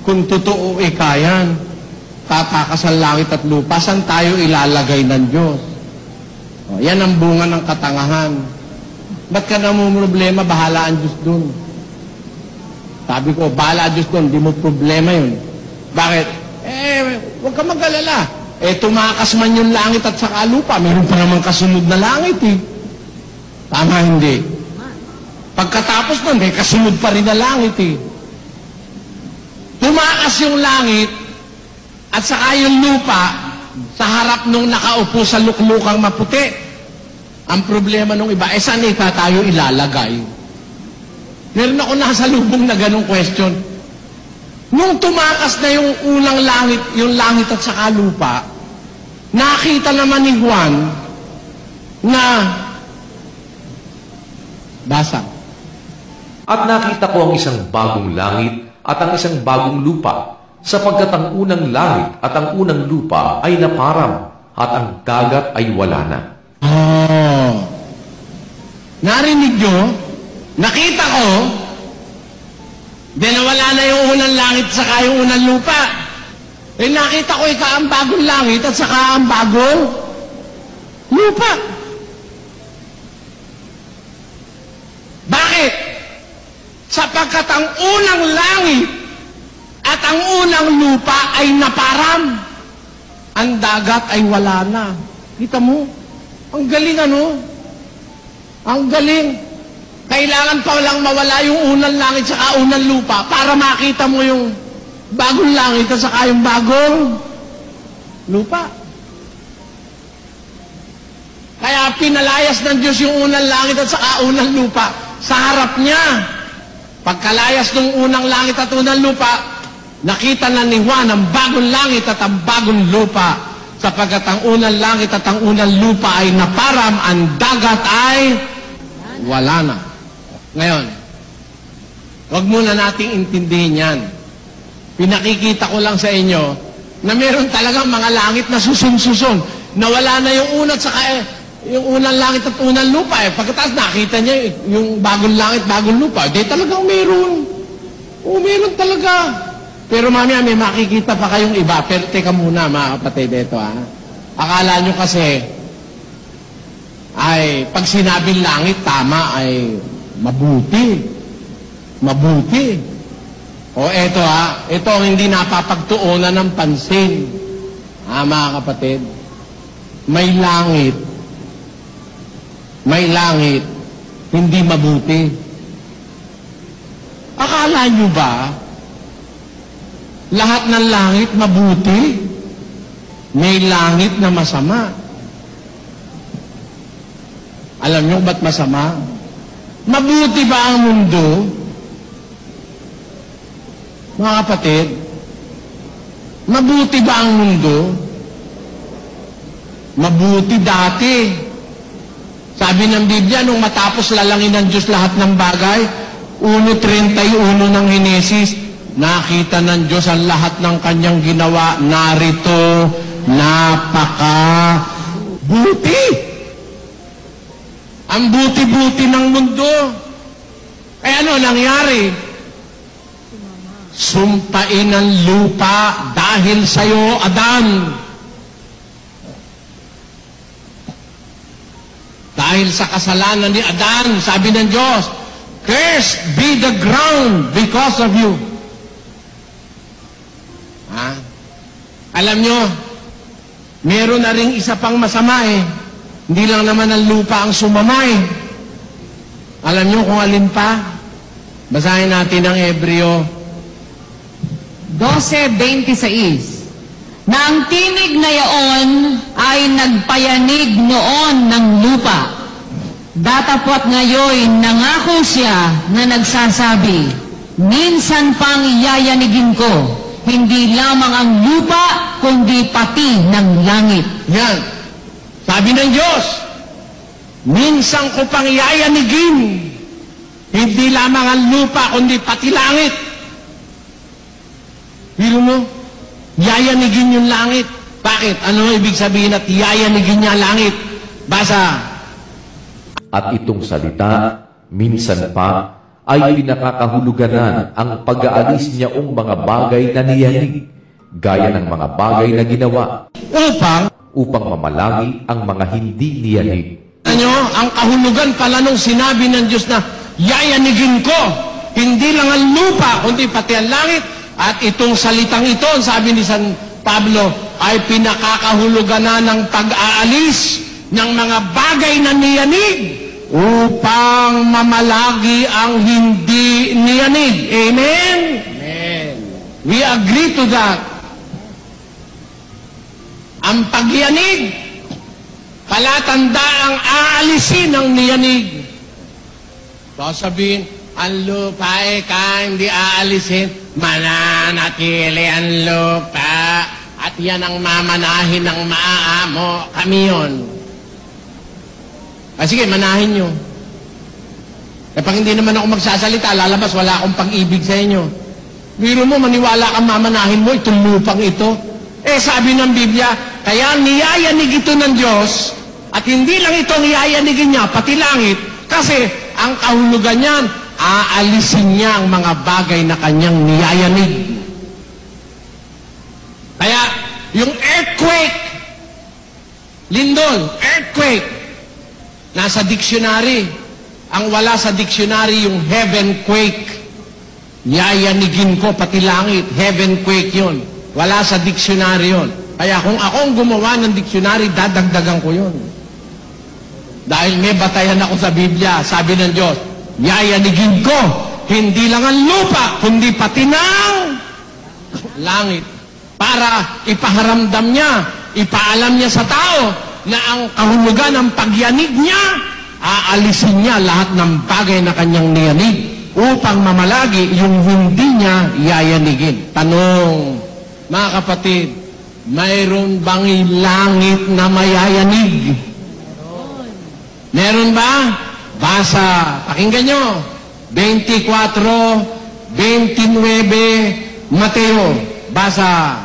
kung totoo ikayan, tatakas ang langit at lupa, saan tayo ilalagay ng Diyos? Yan ang bunga ng katangahan. Ba't ka namumroblema, bahala ang Diyos dun? Sabi ko, bahala Diyos doon, di mo problema yun. Bakit? Huwag ka mag-alala. Tumakas man yung langit at saka lupa, mayroon pa naman kasunod na langit eh. Tama, hindi. Pagkatapos nun, may kasunod pa rin na langit eh. Tumakas yung langit at saka yung lupa sa harap nung nakaupo sa luklukang maputi. Ang problema nung iba, saan tayo ilalagay? Meron ako nasa lubong na ganong question. Nung tumakas na yung unang langit, yung langit at saka lupa, nakita naman ni Juan na basa. At nakita ko ang isang bagong langit at ang isang bagong lupa, sapagkat ang unang langit at ang unang lupa ay naparam, at ang dagat ay wala na. Narinig nyo? Nakita ko, nawala na yung unang langit saka yung unang lupa. Nakita ko ang bagong langit at saka ang bagong lupa. Bakit? Sapagkat ang unang langit at ang unang lupa ay naparam. Ang dagat ay wala na. Kita mo? Ang galing ano? Ang galing. Kailangan pa lang mawala yung unang langit saka unang lupa para makita mo yung bagong langit at saka yung bagong lupa. Kaya pinalayas ng Diyos yung unang langit at saka unang lupa sa harap niya. Pagkalayas ng unang langit at unang lupa, nakita na ni Juan ang bagong langit at ang bagong lupa, sapagkat ang unang langit at ang unang lupa ay naparam, ang dagat ay wala na. Ngayon, wag muna nating intindihin yan. Pinakikita ko lang sa inyo na meron talagang mga langit na susun-susun, na wala na yung unat saka yung unang langit at unang lupa. Pagkatapos nakita niya yung bagong langit, bagong lupa, di talagang meron. Oo, meron talaga. Pero mamaya may makikita pa kayong iba. Pero teka muna mga kapatid, ito ha. Akala nyo kasi ay pag sinabing langit, tama ay mabuti. Mabuti. O eto ha, ito ang hindi napapagtuunan ng pansin. Mga kapatid, may langit, hindi mabuti. Akala nyo ba lahat ng langit mabuti? May langit na masama. Alam nyo ba't masama? Mabuti ba ang mundo? Mga kapatid, mabuti ba ang mundo? Mabuti dati. Sabi ng Biblia, nung matapos lalangin ng Diyos lahat ng bagay, 1:31 ng Henesis, nakita ng Diyos ang lahat ng kanyang ginawa, narito, napaka-buti. Ang buti-buti ng mundo. Eh ano nangyari? Sumpain ang lupa dahil sa'yo, Adan. Dahil sa kasalanan ni Adan, sabi ng Diyos, cursed be the ground because of you. Ha? Alam nyo, meron na ring isa pang masama eh. Hindi lang naman ang lupa ang sumama eh. Alam nyo kung alin pa? Basahin natin ang Hebreo 12:26, na ang tinig na yaon ay nagpayanig noon ng lupa. Datapot ngayon nangako siya na nagsasabi, minsan pang iyayanigin ko, hindi lamang ang lupa, kundi pati ng langit. Yan. Sabi ng Diyos, minsan ko pang iyayanigin, hindi lamang ang lupa, kundi pati langit. Biro mo, yayanigin yung langit. Bakit? Ano ibig sabihin at yayanigin niya langit? Basa. At itong salita, minsan pa, ay pinakakahuluganan ang pag-aalis niya ang mga bagay na niyanig, gaya ng mga bagay na ginawa, upang mamalagi ang mga hindi niyanig. Ano, ang kahulugan pala nung sinabi ng Diyos na yayanigin ko, hindi lang ang lupa, kundi pati ang langit. At itong salitang ito, sabi ni San Pablo, ay pinakakahulugan na ng pag-aalis ng mga bagay na niyanig upang mamalagi ang hindi niyanig. Amen? Amen. We agree to that. Ang pagyanig, palatanda ang aalisin ng niyanig. Sasabihin, ang lupa hindi aalisin, mananatili ang lupa, at yan ang mamanahin ng maaamo, kami yun. Sige, manahin nyo. Kapag hindi naman ako magsasalita, lalabas, wala akong pag-ibig sa inyo. Biro mo, maniwala kang mamanahin mo, itong lupang ito. Sabi ng Biblia, kaya niyayanig ito ng Diyos, at hindi lang ito niyayanigin niya, pati langit, kasi ang kahulugan niyan, aalisin niya ang mga bagay na kanyang niyayanig. Kaya, yung earthquake, lindol, earthquake, nasa dictionary. Ang wala sa dictionary, yung heavenquake. Yayanigin ko pati langit, heavenquake yun. Wala sa dictionary yun. Kaya kung akong gumawa ng dictionary, dadagdagan ko yun. Dahil may batayan ako sa Biblia, sabi ng Diyos, yayanigin ko, hindi lang ang lupa, kundi pati ng langit. Para ipaharamdam niya, ipaalam niya sa tao na ang kahulugan ng pagyanig niya aalisin niya lahat ng bagay na kanyang niyanig upang mamalagi yung hindi niya yayanigin. Tanong, mga kapatid, mayroon bang langit na mayayanig? Meron ba? Basa, pakinggan nyo, 24, 29, Mateo, basa.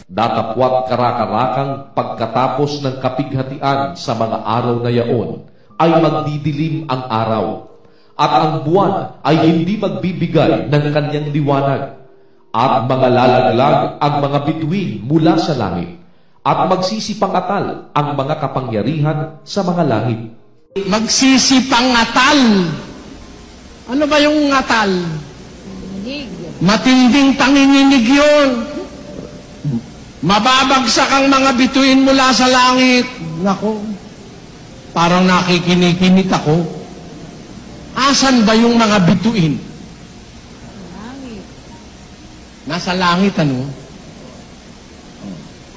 Datapwat karakarakang pagkatapos ng kapighatian sa mga araw na yaon, ay magdidilim ang araw, at ang buwan ay hindi magbibigay ng kanyang liwanag, at mga lalaglag ang mga bituin mula sa langit, at magsisipangatal ang mga kapangyarihan sa mga langit. Magsisipangatal. Ano ba yung ngatal? Matinding panginginig yun. Mababagsak ang mga bituin mula sa langit. Nako, parang nakikinikinit ako. Asan ba yung mga bituin? Nasa langit, ano?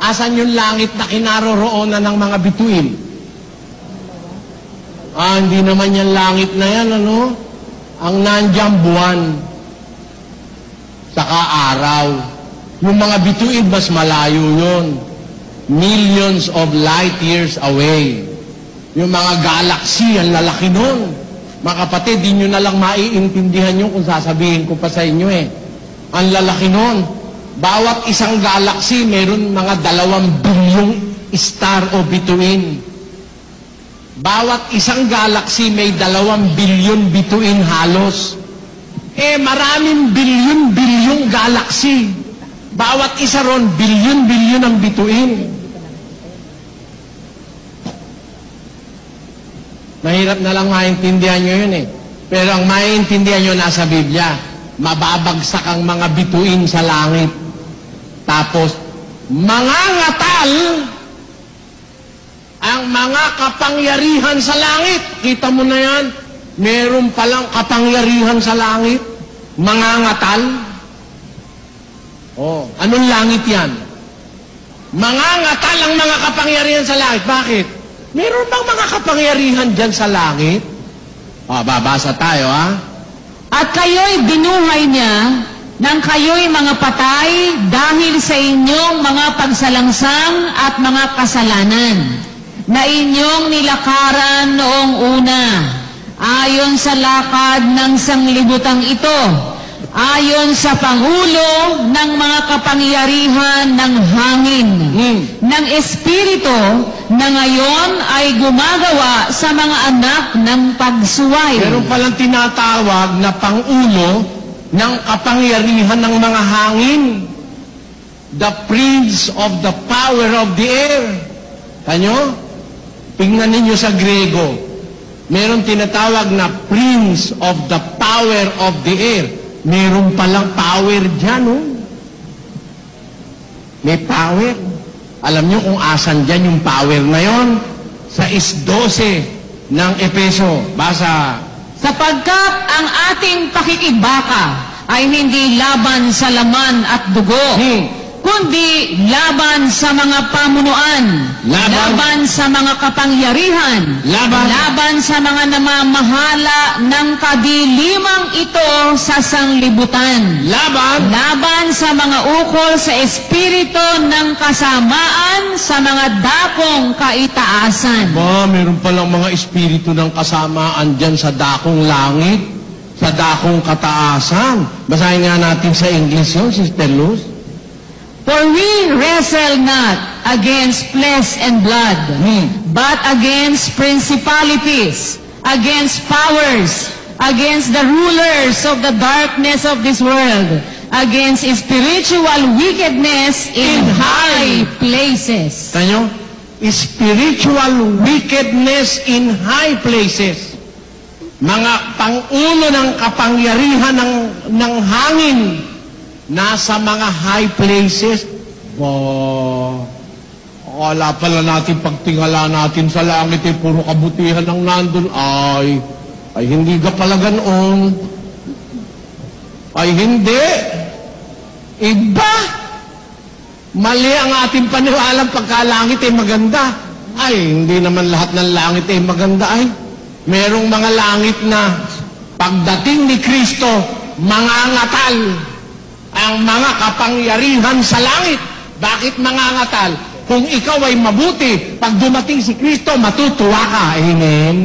Asan yung langit na kinaroroonan ng mga bituin? Hindi naman yung langit na yan, ano? Ang nandiyan buwan, saka araw. Yung mga bituin, mas malayo yun. Millions of light years away. Yung mga galaxy, ang lalaki nun. Mga kapatid, di nyo na lang maiintindihan yun kung sasabihin ko pa sa inyo eh. Ang lalaki nun. Bawat isang galaxy, meron mga 2 bilyong star o bituin. Bawat isang galaxy, may 2 bilyon bituin halos. Maraming bilyon-bilyong galaxy. Bawat isa ron, bilyon-bilyon ang bituin. Mahirap na lang maintindihan nyo yun eh. Pero ang maintindihan nyo nasa Biblia, mababagsak ang mga bituin sa langit. Tapos, mangangatal ang mga kapangyarihan sa langit. Kita mo na yan? Meron palang kapangyarihan sa langit. Mangangatal. Anong langit yan? Mangangatal ang mga kapangyarihan sa langit. Bakit? Meron bang mga kapangyarihan dyan sa langit? Babasa tayo, ha? At kayo'y binuhay niya nang kayo'y mga patay dahil sa inyong mga pagsalangsang at mga kasalanan na inyong nilakaran noong una, ayon sa lakad ng sanglibutang ito, ayon sa pangulo ng mga kapangyarihan ng hangin, ng espiritu na ngayon ay gumagawa sa mga anak ng pagsuway. Meron palang tinatawag na pangulo ng kapangyarihan ng mga hangin. The prince of the power of the air. Tanyo? Tingnan ninyo sa Grego. Meron tinatawag na prince of the power of the air. Meron palang power dyan, oh. May power. Alam nyo kung asan dyan yung power na yon? Sa 12 ng Efeso. Basa. Sapagkat ang ating pakikibaka ay hindi laban sa laman at dugo, kundi laban sa mga pamunuan, laban sa mga kapangyarihan, laban sa mga namamahala ng kadilimang ito sa sanglibutan, laban sa mga ukol sa espiritu ng kasamaan sa mga dakong kaitaasan. Meron palang mga espiritu ng kasamaan dyan sa dakong langit, sa dakong kataasan. Basahin nga natin sa English yun, Sister Luz. For we wrestle not against flesh and blood, but against principalities, against powers, against the rulers of the darkness of this world, against spiritual wickedness in high places. Tanyo? Spiritual wickedness in high places. Mga pangulo ng kapangyarihan ng hangin, nasa mga high places. Akala pala natin pagtingala natin sa langit puro kabutihan ang nandun. Ay hindi ka pala ganoon. Ay hindi. Iba. Mali ang ating paniwalang pagkalangit maganda. Ay, hindi naman lahat ng langit ay maganda ay. Merong mga langit na pagdating ni Kristo, mangangatal ang mga kapangyarihan sa langit. Bakit mangangatal? Kung ikaw ay mabuti, pag dumating si Kristo, matutuwa ka. Amen.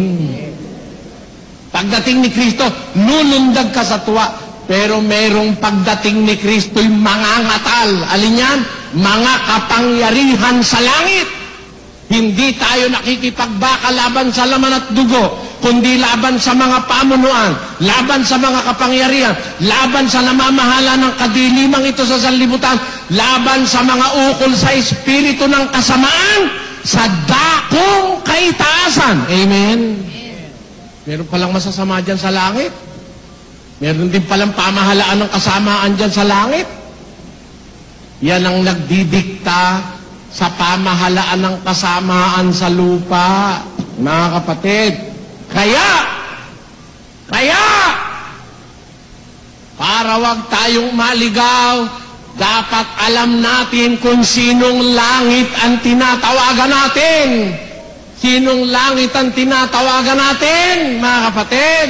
Pagdating ni Kristo, lulundag ka sa tuwa. Pero merong pagdating ni Kristo'y mangangatal. Alin yan? Mga kapangyarihan sa langit. Hindi tayo nakikipagbaka laban sa laman at dugo, kundi laban sa mga pamunuan, laban sa mga kapangyarihan, laban sa namamahala ng kadilimang ito sa sanlibutan, laban sa mga ukol sa espiritu ng kasamaan, sa dakong kaitaasan. Amen? Meron palang masasama dyan sa langit. Meron din palang pamahalaan ng kasamaan dyan sa langit. Yan ang nagdidikta sa pamahalaan ng kasamaan sa lupa, mga kapatid. Kaya, para wag tayong maligaw, dapat alam natin kung sinong langit ang tinatawagan natin. Sinong langit ang tinatawagan natin, mga kapatid?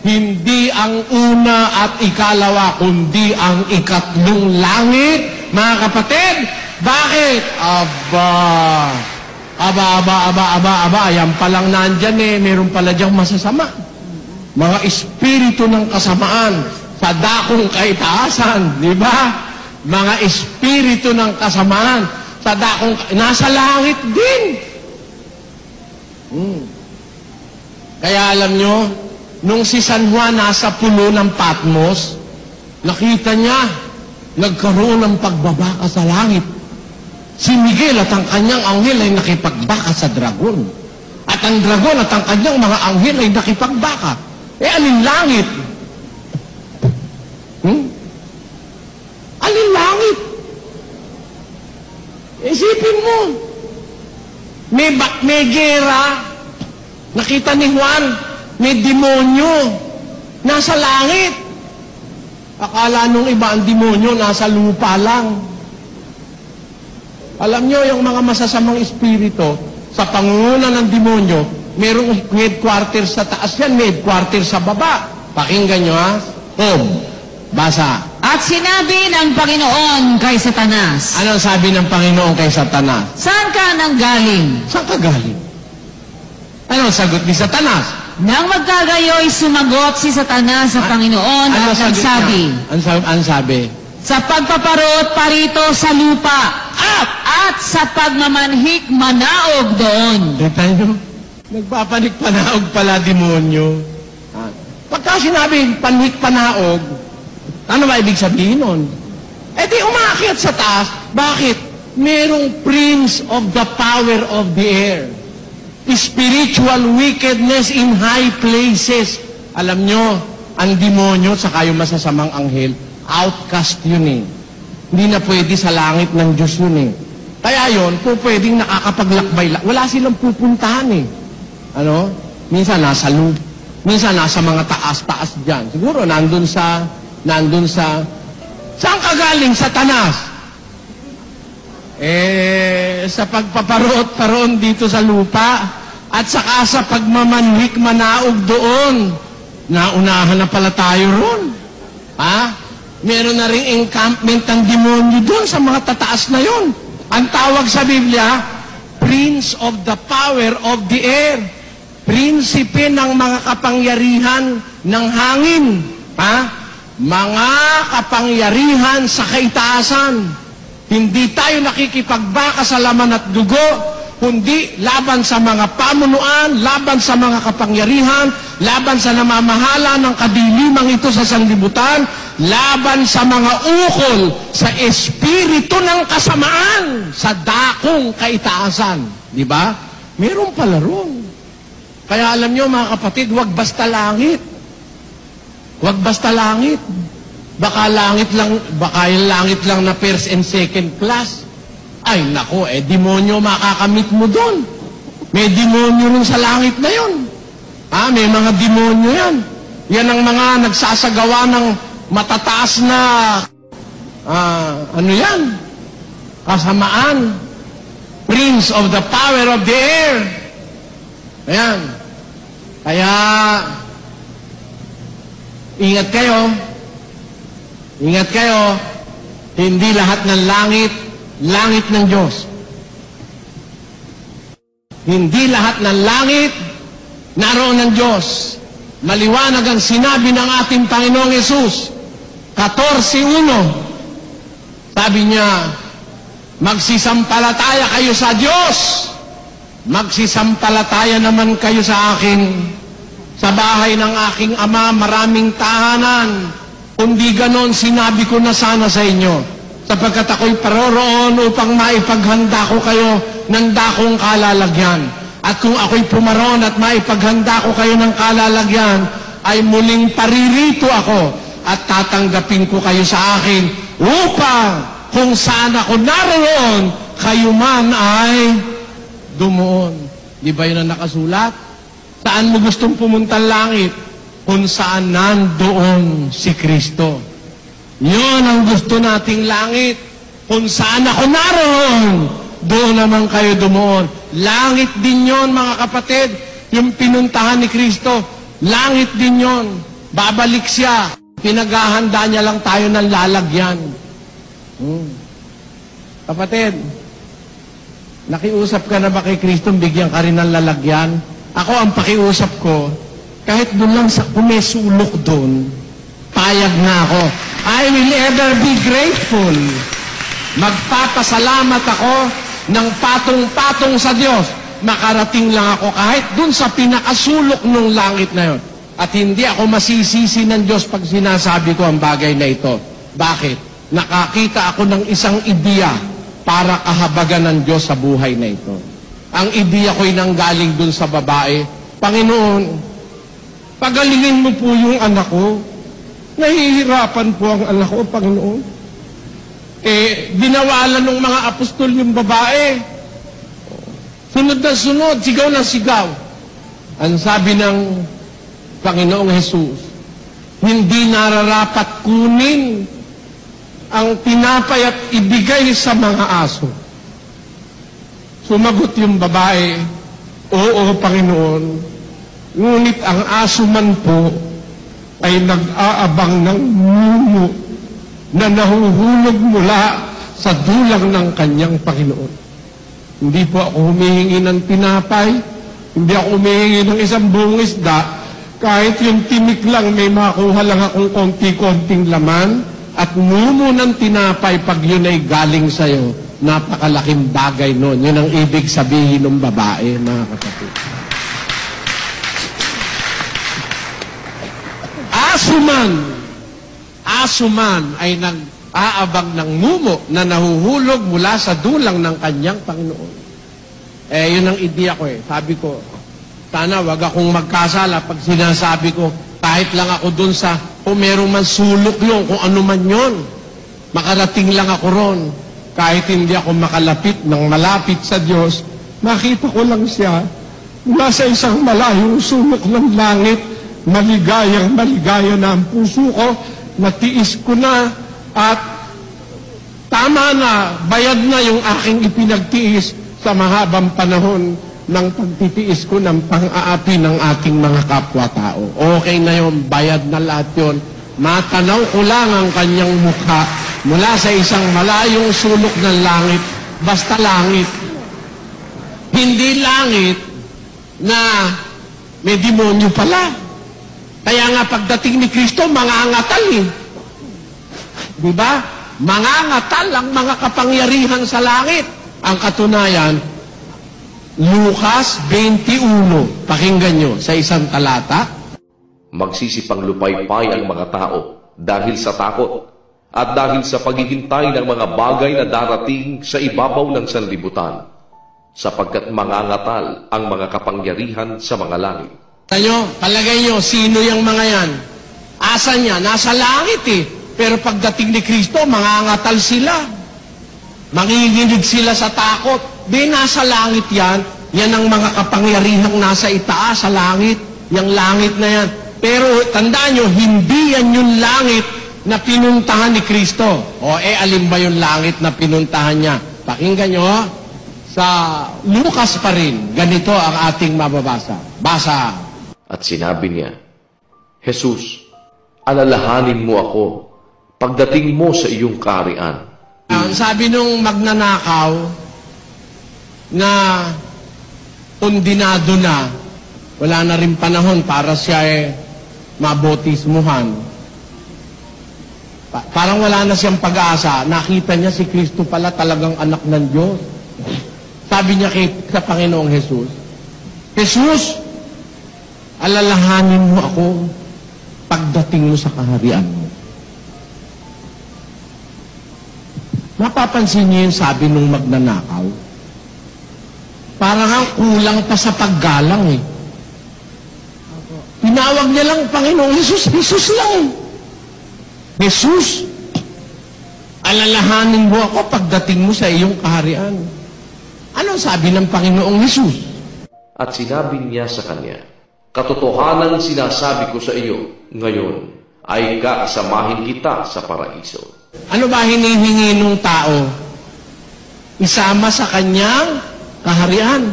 Hindi ang una at ikalawa, kundi ang ikatlong langit, mga kapatid. Bakit? Aba, yan palang nandyan eh, meron pala diyang masasama. Mga espiritu ng kasamaan sa dakong kaitaasan, di ba? Mga espiritu ng kasamaan sa dakong, nasa langit din. Kaya alam nyo, nung si San Juan nasa pulo ng Patmos, nakita niya, nagkaroon ng pagbabaka sa langit. Si Miguel at ang kanyang anghel ay nakipagbaka sa dragon. At ang dragon at ang kanyang mga anghel ay nakipagbaka. Alin langit? Alin langit? Isipin mo. May gera. Nakita ni Juan, may demonyo. Nasa langit. Akala nung iba ang demonyo nasa lupa lang. Alam nyo, yung mga masasamang espiritu, sa pangunguna ng demonyo, merong headquarters sa taas yan, may headquarters sa baba. Pakinggan nyo ha. Home. Basa. At sinabi ng Panginoon kay Satanas. Anong sabi ng Panginoon kay Satanas? Saan ka nanggaling? Saan ka galing? Anong sagot ni Satanas? Nang magkagayoy, sumagot si Satanas sa Panginoon at nagsabi. Ang sabi? Sa pagpaparot parito sa lupa at sa pagmamanhik manaog doon. Kita nyo? Nagpapanik panaog pala demonyo. Pagka sinabi panhik panaog, ano ba ibig sabihin nun? Di umakyat sa taas. Bakit? Merong prince of the power of the air. Spiritual wickedness in high places. Alam nyo, ang demonyo saka yung masasamang anghel, outcast yun eh. Hindi na pwede sa langit ng Diyos yun eh. Kaya yun, kung pwedeng nakakapaglakbay, wala silang pupuntahan eh. Ano? Minsan nasa lupa. Minsan nasa mga taas-taas dyan. Siguro nandun sa, saan ka galing? Satanas? Sa pagpaparot-paroon dito sa lupa, at saka sa pagmamanhik manaog doon. Naunahan na pala tayo ron. Meron na ring encampment ng demonyo doon sa mga tataas na yon. Ang tawag sa Biblia, Prince of the Power of the Air. Prinsipe ng mga kapangyarihan ng hangin. Mga kapangyarihan sa kaitaasan. Hindi tayo nakikipagbaka sa laman at dugo, kundi laban sa mga pamunuan, laban sa mga kapangyarihan, laban sa namamahala ng kadilimang ito sa sanlibutan, laban sa mga ukol sa espiritu ng kasamaan, sa dakong kaitaasan. Di ba? Meron pala ron. Kaya alam nyo mga kapatid, huwag basta langit. Huwag basta langit. Baka yung langit lang na first and second class. Ay, nako, demonyo makakamit mo doon. May demonyo rin sa langit na yun. May mga demonyo yan. Yan ang mga nagsasagawa ng matataas na, kasamaan. prince of the power of the air. Ayan. Kaya, ingat kayo. Ingat kayo. Hindi lahat ng langit, langit ng Diyos. Hindi lahat ng langit, naroon ng Diyos. Maliwanag ang sinabi ng ating Panginoong Yesus. 14:1. Sabi niya, magsisampalataya kayo sa Diyos. Magsisampalataya naman kayo sa akin. Sa bahay ng aking Ama, maraming tahanan. Kundi ganon, sinabi ko na sana sa inyo. Sapagkat ako'y paroroon upang maipaghanda ko kayo ng dakong kalalagyan. At kung ako'y pumaroon at maipaghanda ko kayo ng kalalagyan, ay muling paririto ako at tatanggapin ko kayo sa akin upang kung saan ako naroon, kayo man ay dumuon. Di ba yun ang nakasulat? Saan mo gustong pumunta langit? Kung saan nandoon si Kristo. Yun ang gusto nating langit. Kung saan ako naroon, doon naman kayo dumuon. Langit din yon, mga kapatid. Yung pinuntahan ni Kristo, langit din yon. Babalik siya. Pinaghahanda niya lang tayo ng lalagyan. Kapatid, nakiusap ka na ba kay Kristo, bigyan ka rin ng lalagyan? Ako, ang pakiusap ko, kahit doon lang sa kumesulok doon, payag na ako. I will ever be grateful. Magpapasalamat ako ng patong-patong sa Diyos. Makarating lang ako kahit doon sa pinakasulok ng langit na yon. At hindi ako masisisi ng Diyos pag sinasabi ko ang bagay na ito. Bakit? Nakakita ako ng isang ideya para kahabagan ng Diyos sa buhay na ito. Ang ideya ko'y nanggaling doon sa babae. Panginoon, pagalingin mo po yung anak ko. Nahihirapan po ang anak ko, Panginoon. Binawalan ng mga apostol yung babae. Sunod na sunod, sigaw na sigaw. Ang sabi ng Panginoong Jesus, hindi nararapat kunin ang tinapay at ibigay sa mga aso. Sumagot yung babae, oo, Panginoon. Ngunit ang aso man po ay nag-aabang ng mumu na nahuhulog mula sa dulang ng kanyang Panginoon. Hindi po ako humihingi ng tinapay, hindi ako humihingi ng isang buong isda, kahit yung timik lang may makuha lang akong konti-konting laman, at mumu ng tinapay pag yun ay galing sa'yo, napakalaking bagay nun. Yun ang ibig sabihin ng babae, mga kapatid. Asuman ay nag-aabang ng mumo na nahuhulog mula sa dulang ng kanyang Panginoon. Yun ang ideya ko Sabi ko, sana wag akong magkasala pag sinasabi ko, kahit lang ako dun sa, kung meron man sulok yun, kung ano man yun, makarating lang ako ron. Kahit hindi ako makalapit ng malapit sa Diyos, makita ko lang siya, nasa isang malayong sulok ng langit, maligayang maligaya na ang puso ko, natiis ko na, at tama na, bayad na yung aking ipinagtiis sa mahabang panahon ng pagtitiis ko ng pang-aapi ng aking mga kapwa-tao. Okay na yun, bayad na lahat yun. Matanaw ko lang ang kanyang mukha mula sa isang malayong sulok ng langit, basta langit. Hindi langit na may demonyo pala. Kaya nga pagdating ni Kristo, mangangatal Diba? Mangangatal ang mga kapangyarihan sa langit. Ang katunayan, Lucas 21, pakinggan nyo sa isang talata. Magsisipang lupaypay ang mga tao dahil sa takot at dahil sa paghihintay ng mga bagay na darating sa ibabaw ng sanlibutan, sapagkat mangangatal ang mga kapangyarihan sa mga langit. Palagay nyo, sino yung mga yan? Asa niya? Nasa langit Pero pagdating ni Kristo, mangangatal sila. Manginginig sila sa takot. Di nasa langit yan. Yan ang mga kapangyarihang nasa itaas sa langit. Yung langit na yan. Pero tandaan nyo, hindi yan yung langit na pinuntahan ni Kristo. Alin ba yung langit na pinuntahan niya? Pakinggan nyo, Sa Lucas pa rin, ganito ang ating mababasa. Basa. At sinabi niya, Jesus, alalahanin mo ako pagdating mo sa iyong kaharian. Ang sabi nung magnanakaw na kondinado na, wala na rin panahon para siya mabotismuhan. Parang wala na siyang pag-asa. Nakita niya si Kristo pala talagang anak ng Diyos. Sabi niya sa Panginoong Jesus, Jesus, alalahanin mo ako pagdating mo sa kaharian mo. Napapansin niyo yung sabi nung magnanakaw? Parang ang kulang pa sa paggalang eh. Tinawag niya lang Panginoong Jesus, Jesus lang. Jesus, alalahanin mo ako pagdating mo sa iyong kaharian. Ano sabi ng Panginoong Jesus? At sinabi niya sa kanya, katotohanan sinasabi ko sa iyo, ngayon ay kakasamahin kita sa paraiso. Ano ba hinihingi ng tao? Isama sa kanyang kaharian.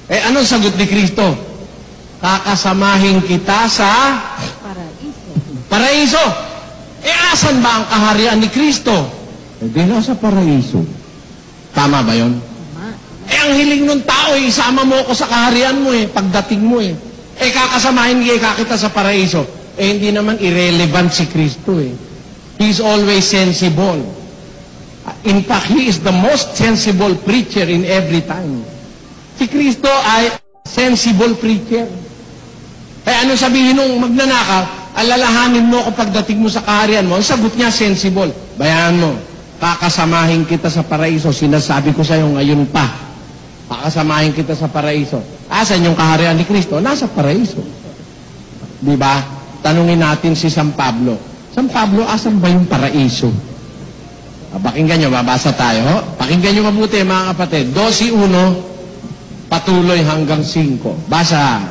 Anong sagot ni Kristo? Kakasamahin kita sa paraiso. Asan ba ang kaharian ni Kristo? Di na sa paraiso. Tama ba yun? Ang hiling ng tao, isama mo ako sa kaharian mo pagdating mo kakasamahin kita sa paraiso. Hindi naman irrelevant si Kristo He's always sensible. In fact, He is the most sensible preacher in every time. Si Kristo ay sensible preacher. Ano sabihin nung magnanakaw? Alalahanin mo ako pagdating mo sa kaharian mo. Ang sagot niya, sensible. Bayan mo, kakasamahin kita sa paraiso. Sinasabi ko sa iyo ngayon pa. Kakasamahin kita sa paraiso. Asan yung kaharian ni Kristo? Nasa paraiso. Diba? Tanungin natin si San Pablo. San Pablo, asan ba yung paraiso? Pakinggan nyo, babasa tayo. Pakinggan nyo mabuti, mga kapatid. 12:1, patuloy hanggang 5. Basa.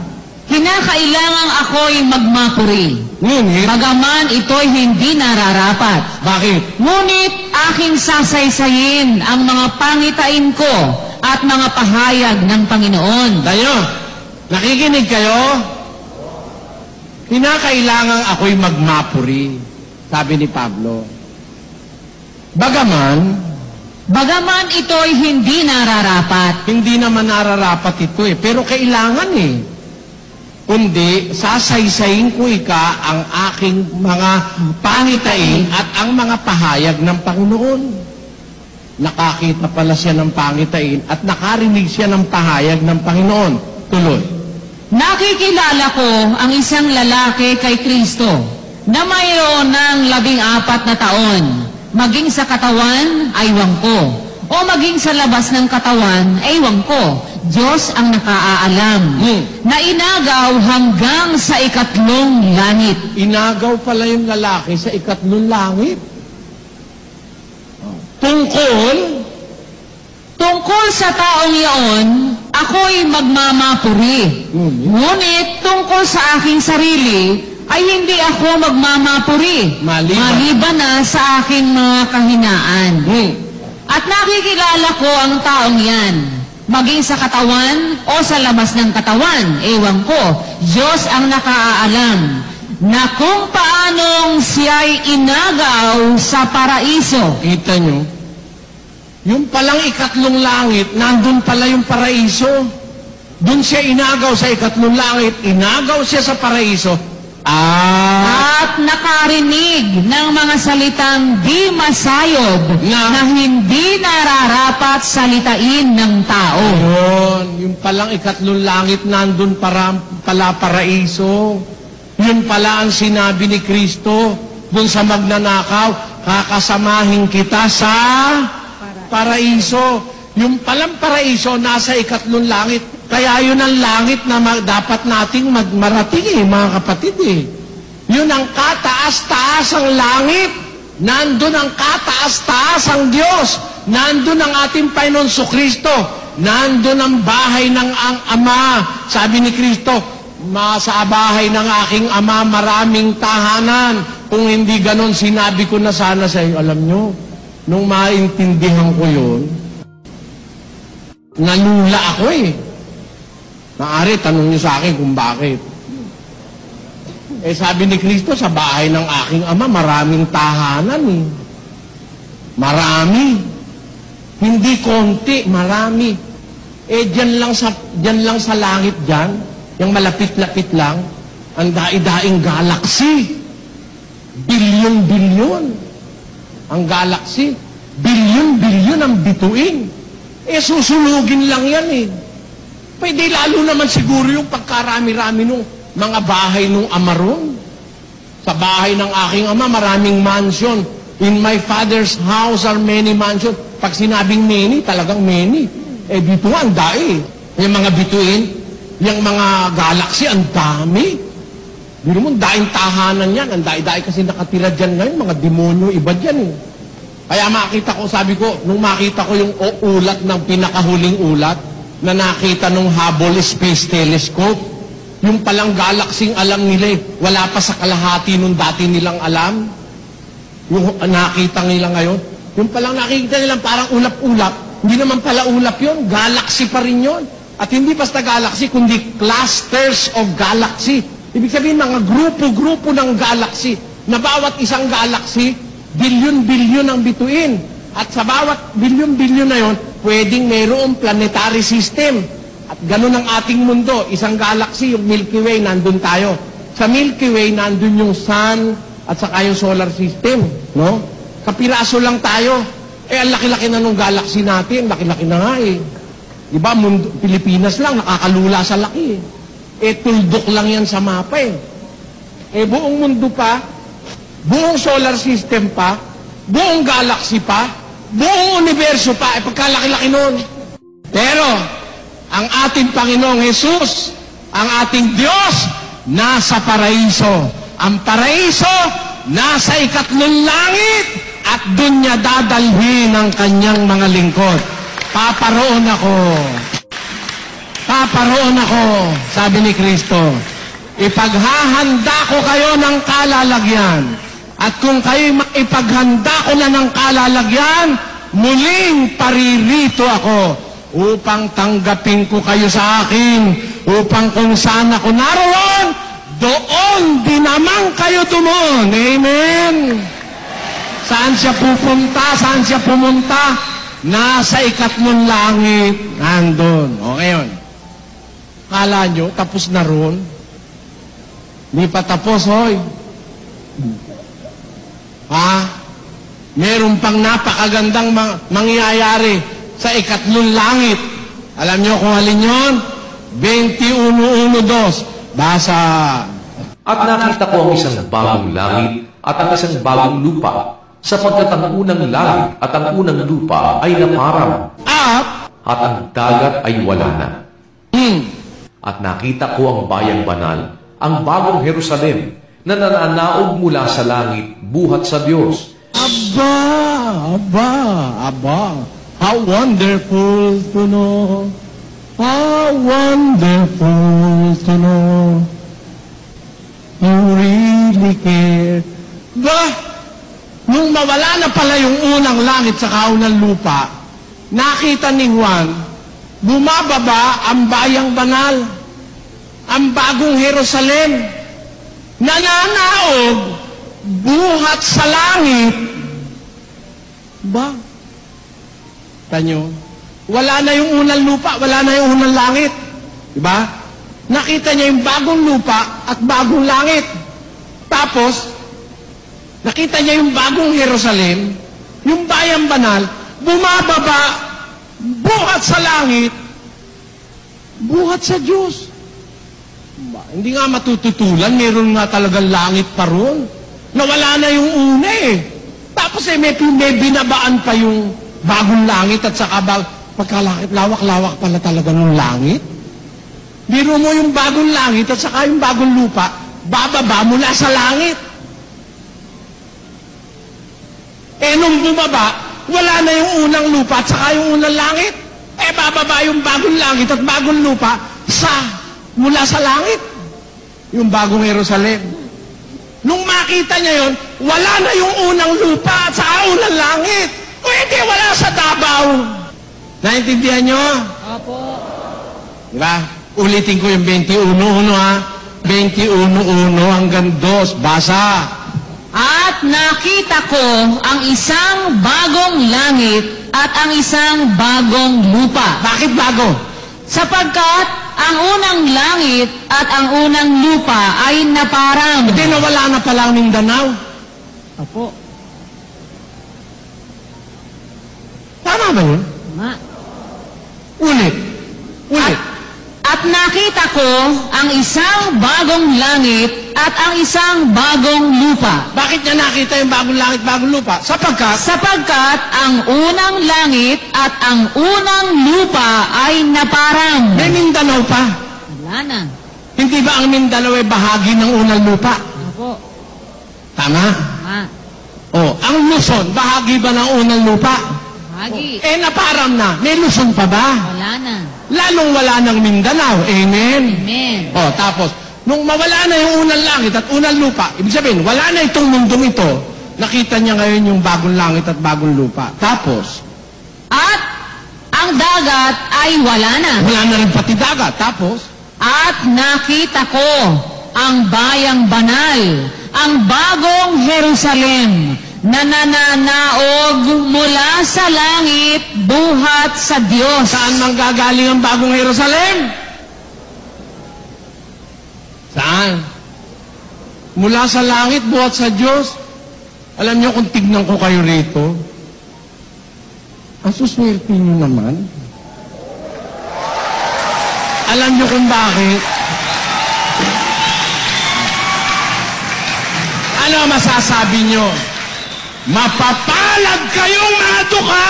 Kinakailangang ako'y magmapuri. Ngunit, Bagaman ito'y hindi nararapat. bakit? Ngunit aking sasaysayin ang mga pangitain ko at mga pahayag ng Panginoon. Tayo, nakikinig kayo? Kinakailangang ako'y magmapuri, sabi ni Pablo. Bagaman ito'y hindi nararapat. Hindi naman nararapat ito pero kailangan Kundi, sasaysayin ko ang aking mga pangitain at ang mga pahayag ng Panginoon. Nakakita pala siya ng pangitain at nakarinig siya ng pahayag ng Panginoon. Tuloy. Nakikilala ko ang isang lalaki kay Kristo na mayroon ng 14 na taon. Maging sa katawan, aywan ko. O maging sa labas ng katawan, aywan ko. Diyos ang nakaaalam. Na inagaw hanggang sa 3 langit. Inagaw pala yung lalaki sa 3 langit. Tungkol sa taong iyon, ako'y magmamapuri. Ngunit tungkol sa aking sarili, ay hindi ako magmamapuri. Maliban na sa aking mga kahinaan. At nakikilala ko ang taong yan. Maging sa katawan o sa labas ng katawan, ewan ko, Diyos ang nakaalam na kung paanong siya'y inagaw sa paraiso. Kita nyo? Yung palang 3 langit, nandun pala yung paraiso. Doon siya inagaw sa 3 langit, inagaw siya sa paraiso. At nakarinig ng mga salitang di masayod na hindi nararapat salitain ng tao. Yung palang 3 langit nandun pala paraiso. Yun pala ang sinabi ni Kristo dun sa magnanakaw, kakasamahin kita sa paraiso. Yung palang paraiso nasa 3 langit. Kaya yun ang langit na dapat nating marating mga kapatid Yun ang kataas-taas ang langit. Nandun ang kataas-taas ang Diyos. Nandun ang ating Panginoon Kristo. Nandun ang bahay ng ang Ama. Sabi ni Kristo, sa bahay ng aking Ama maraming tahanan. Kung hindi ganon, sinabi ko na sana sa iyo. Alam nyo, nung maintindihan ko yun, nalula ako eh. Maaari, tanong niyo sa akin kung bakit. Eh sabi ni Kristo, sa bahay ng aking ama, maraming tahanan eh. Marami. Hindi konti, marami. Eh dyan lang sa langit dyan, yung malapit-lapit lang, ang daing-daing galaxy. Bilyon-bilyon. Ang galaxy. Bilyon-bilyon ang bituin. Eh susunugin lang yan eh. Pwede lalo naman siguro yung pagkarami-rami nung mga bahay nung amaron. Sa bahay ng aking ama, maraming mansion. In my father's house are many mansions. Pag sinabing many, talagang many. Eh, dito ang dai. Yung mga bituin, yung mga galaxy, ang dami. Dito mo, daing tahanan yan. Ang dai-dai kasi nakatira dyan ngayon. Mga demonyo, iba dyan eh. Kaya makita ko, sabi ko, nung makita ko yung ulat ng pinakahuling ulat, na nakita nung Hubble Space Telescope, yung palang galaxy alam nila eh, wala pa sa kalahati nung dati nilang alam. Yung nakita nila ngayon, yung palang nakikita nilang parang ulap-ulap, hindi naman pala ulap yun, galaxy pa rin yun. At hindi basta galaxy, kundi clusters of galaxy. Ibig sabihin, mga grupo-grupo ng galaxy, na bawat isang galaxy, bilyon-bilyon ang bituin. At sa bawat bilyon-bilyon na yun, pwedeng mayroong planetary system. At ganun ang ating mundo. Isang galaxy, yung Milky Way, nandun tayo. Sa Milky Way, nandun yung Sun at saka yung solar system. No? Kapiraso lang tayo. Eh, ang laki-laki na nung galaxy natin. Laki-laki na nga eh. Diba, mundo, Pilipinas lang, nakakalula sa laki eh. Eh, tuldok lang yan sa mapa eh. Eh, buong mundo pa, buong solar system pa, buong galaxy pa, buong universo pa, eh, pagkalaki-laki nun. Pero, ang ating Panginoong Jesus, ang ating Diyos, nasa paraiso. Ang paraiso, nasa ikatlong langit, at doon niya dadalhin ang kanyang mga lingkod. Paparoon ako. Paparoon ako, sabi ni Kristo. Ipaghahanda ko kayo ng kalalagyan. At kung kayo ipaghanda ko na ng kalalagyan, muling paririto ako upang tanggapin ko kayo sa akin, upang kung saan ako naroon, doon din naman kayo dumon. Amen? Saan siya pupunta? Saan siya pumunta? Nasa ikatlong langit. Nandun. O ngayon, kala nyo, tapos na ron? Hindi pa tapos, hoy. Ha? Meron pang napakagandang mangyayari sa ikatlong langit. Alam nyo kung alin yun? 21:1-2. Basa. At nakita ko ang isang bagong langit at ang isang bagong lupa, sapagkat ang unang langit at ang unang lupa ay naparang, at ang dagat ay wala na. At nakita ko ang bayang banal, ang bagong Jerusalem, na nananaog mula sa langit, buhat sa Diyos. Aba. How wonderful to know. How wonderful to know. You really care. Nung mawala na pala yung unang langit sa kaunang lupa, nakita ni Juan, bumababa ang bayang banal, ang bagong Jerusalem, nananaog, buhat sa langit. Tanyo, wala na yung unang lupa, wala na yung unang langit. Diba? Nakita niya yung bagong lupa at bagong langit. Tapos, nakita niya yung bagong Jerusalem, yung bayang banal, bumababa, buhat sa langit, buhat sa Diyos. Hindi nga matututulan, meron nga talagang langit pa ron. Nawala na yung una eh. Tapos may binabaan pa yung bagong langit at saka pagkalakit, lawak-lawak pala talaga ng langit. Biro mo yung bagong langit at saka yung bagong lupa, bababa mula sa langit. Eh nung bumaba, wala na yung unang lupa at saka yung unang langit. Eh bababa yung bagong langit at bagong lupa mula sa langit. Yung bagong Jerusalem. Nung makita niya yon, wala na yung unang lupa at saka unang langit. Pwede wala sa Davao. Naintindihan nyo? Opo. Diba? Ulitin ko yung 21.1 ha. 21.1 hanggang 2. Basa. At nakita ko ang isang bagong langit at ang isang bagong lupa. Bakit bago? Sapagkat ang unang langit at ang unang lupa ay naparang. Hindi, nawala na pala ang Mindanao. Opo. Tama ba yun? Ma. Ulit. Ulit. At nakita ko ang isang bagong langit at ang isang bagong lupa. Bakit niya nakita yung bagong langit, bagong lupa? Sapagkat ang unang langit at ang unang lupa ay naparang. May Mindanao pa. Wala na. Hindi ba ang Mindanao ay bahagi ng unang lupa? Opo. Tama? Ma. Oh, ang Luzon, bahagi ba ng unang lupa? Hagi. Naparam na. May Luzon pa ba? Wala na. Lalong wala ng Mindanao. Amen? Amen. Oh, tapos, nung mawala na yung unang langit at unang lupa, ibig sabihin, wala na itong mundong ito, nakita niya ngayon yung bagong langit at bagong lupa. Tapos, At ang dagat ay wala na. wala na rin pati dagat. Tapos, At nakita ko ang bayang banal, ang bagong Jerusalem, na nananaog mula sa langit buhat sa Diyos. saan manggagaling ang bagong Jerusalem? Saan? Mula sa langit, buhat sa Diyos. Alam niyo kung tignan ko kayo rito, ang suswerte niyo naman. Alam niyo kung bakit? Ano ang masasabi niyo? Mapapalad kayong mga dukha!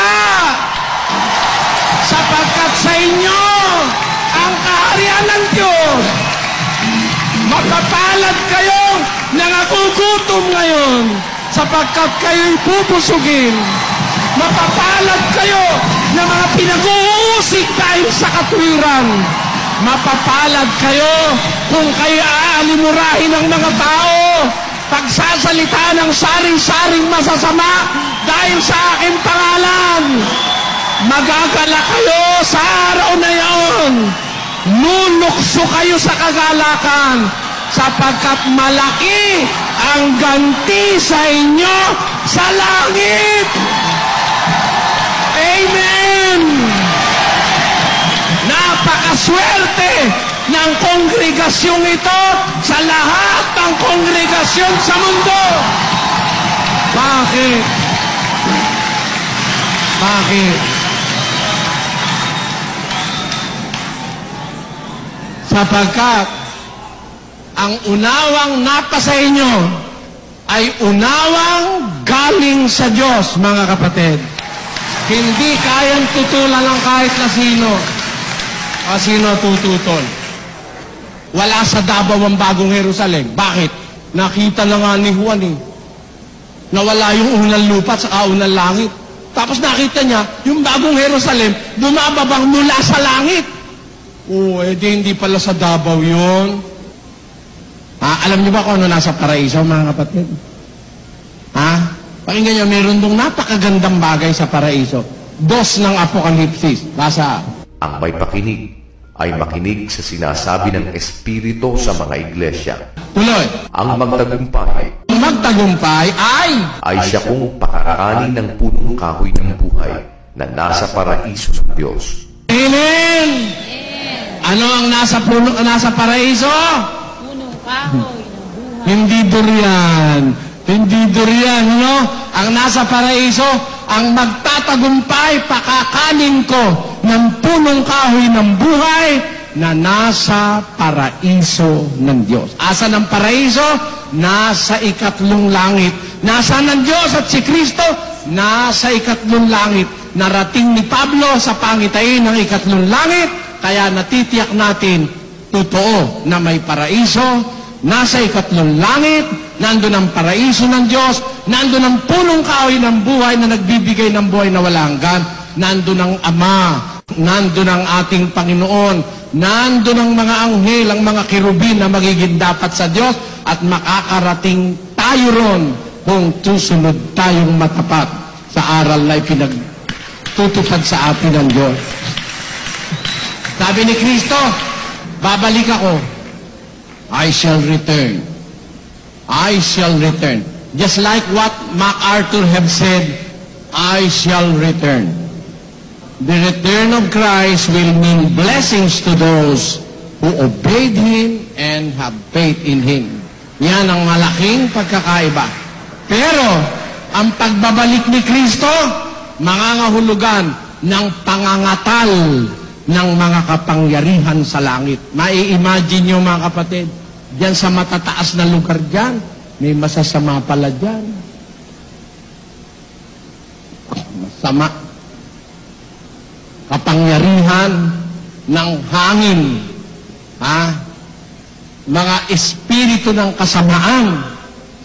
Sapagkat sa inyo ang kaharian ng Diyos. Mapapalad kayo na nagugutom ngayon sapagkat kayo'y pupusugin. Mapapalad kayo na mga pinag-uusig dahil sa katwiran. Mapapalad kayo kung kayo aalimurahin ng mga tao, pagsasalita ng saring-saring masasama dahil sa aking pangalan. Magagala kayo sa araw na yaon. Lulukso kayo sa kagalakan sapagkat malaki ang ganti sa inyo sa langit. Amen! Napakaswerte ng kongregasyong ito sa lahat ng kongregasyon sa mundo. Bakit? Bakit? Sapagkat ang unawang napasa inyo ay unawang galing sa Diyos, mga kapatid. Hindi kayang tutulan ng kahit na sino. Sino tututol? Wala sa Davao ang bagong Jerusalem. Bakit? Nakita na nga ni Juan nawala yung unang lupa at saka unang langit. Tapos nakita niya, yung bagong Jerusalem, bumababang mula sa langit. Hindi pala sa Davao yun. Alam niyo ba kung ano nasa paraiso, mga kapatid? Pakinggan niyo, meron dong napakagandang bagay sa paraiso. 2 ng Apokalipsis. Basa. Ang may pakinig ay makinig sa sinasabi ng Espiritu sa mga iglesia. Tuloy. Ang magtagumpay Ang magtagumpay ay siya kung pakakanin ng punong kahoy ng buhay na nasa paraiso ng Diyos. Amen! Ano ang nasa paraiso? Punong kahoy ng buhay. Hindi durian. Hindi durian, no? Ang nasa paraiso, ang magtatagumpay, pakakanin ko ng punong kahoy ng buhay na nasa paraiso ng Diyos. Asan ang paraiso? Nasa ikatlong langit. Nasaan ang Diyos at si Kristo? Nasa ikatlong langit. Narating ni Pablo sa pangitain ng ikatlong langit, kaya natitiyak natin, totoo na may paraiso, nasa ikatlong langit, nandun ang paraiso ng Diyos, nandun ang punong kahoy ng buhay na nagbibigay ng buhay na walang hanggan, nandun ang Ama, nandun ang ating Panginoon, nandun ang mga anghel, ang mga kirubin na magiging dapat sa Diyos, at makakarating tayo ron kung susunod tayong matapat sa aral na ipinagtutupad sa atin ng Diyos. Sabi ni Kristo, babalik ako. I shall return. I shall return. Just like what MacArthur have said, I shall return. The return of Christ will mean blessings to those who obeyed Him and have faith in Him. Yan ang malaking pagkakaiba. Pero, ang pagbabalik ni Kristo, mangangahulugan ng pangangatal ng mga kapangyarihan sa langit. Mai-imagine nyo mga kapatid, diyan sa matataas na lugar diyan, may masasama pala diyan. Masama. Kapangyarihan ng hangin. Mga espiritu ng kasamaan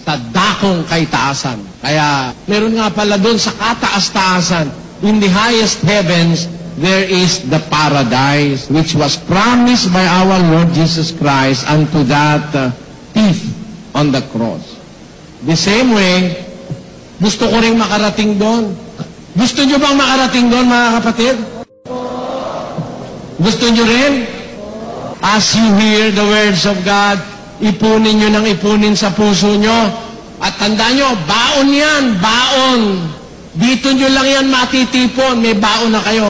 sa dakong kaitaasan. Kaya, meron nga pala doon sa kataas-taasan, in the highest heavens, there is the paradise which was promised by our Lord Jesus Christ unto that thief on the cross. The same way, gusto ko rin makarating doon. Gusto nyo bang makarating doon, mga kapatid? Gusto nyo rin? As you hear the words of God, ipunin nyo ng ipunin sa puso nyo. At tandaan nyo, baon yan, baon. Dito nyo lang yan matitipon, may baon na kayo.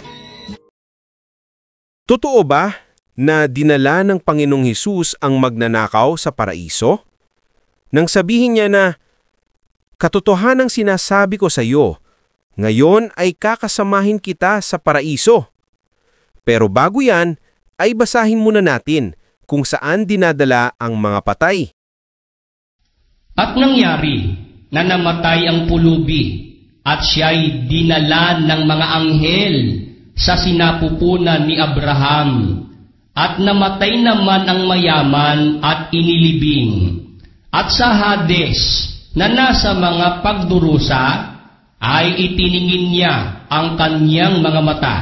Totoo ba na dinala ng Panginoong Hesus ang magnanakaw sa paraiso? Nang sabihin niya na, katotohanang sinasabi ko sa iyo, ngayon ay kakasamahin kita sa paraiso. Pero bago yan, ay basahin muna natin kung saan dinadala ang mga patay. At nangyari na namatay ang pulubi at siya'y dinala ng mga anghel sa sinapupunan ni Abraham. At namatay naman ang mayaman at inilibing. At sa Hades na nasa mga pagdurusa ay itiningin niya ang kanyang mga mata.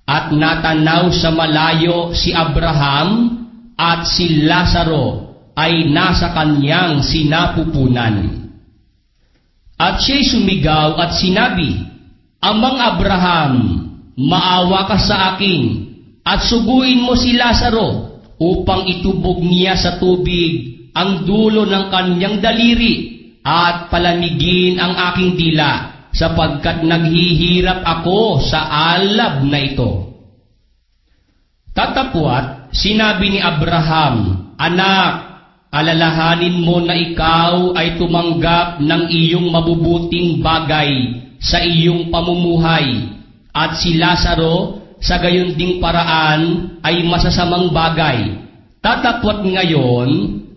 At natanaw sa malayo si Abraham at si Lazaro ay nasa kanyang sinapupunan. At siya'y sumigaw at sinabi, Amang Abraham, maawa ka sa akin at suguin mo si Lazaro upang itubog niya sa tubig ang dulo ng kanyang daliri at palamigin ang aking dila sapagkat naghihirap ako sa alab na ito. Tatapwat, sinabi ni Abraham, Anak, alalahanin mo na ikaw ay tumanggap ng iyong mabubuting bagay sa iyong pamumuhay, at si Lazaro sa gayon ding paraan ay masasamang bagay. Tatapwat ngayon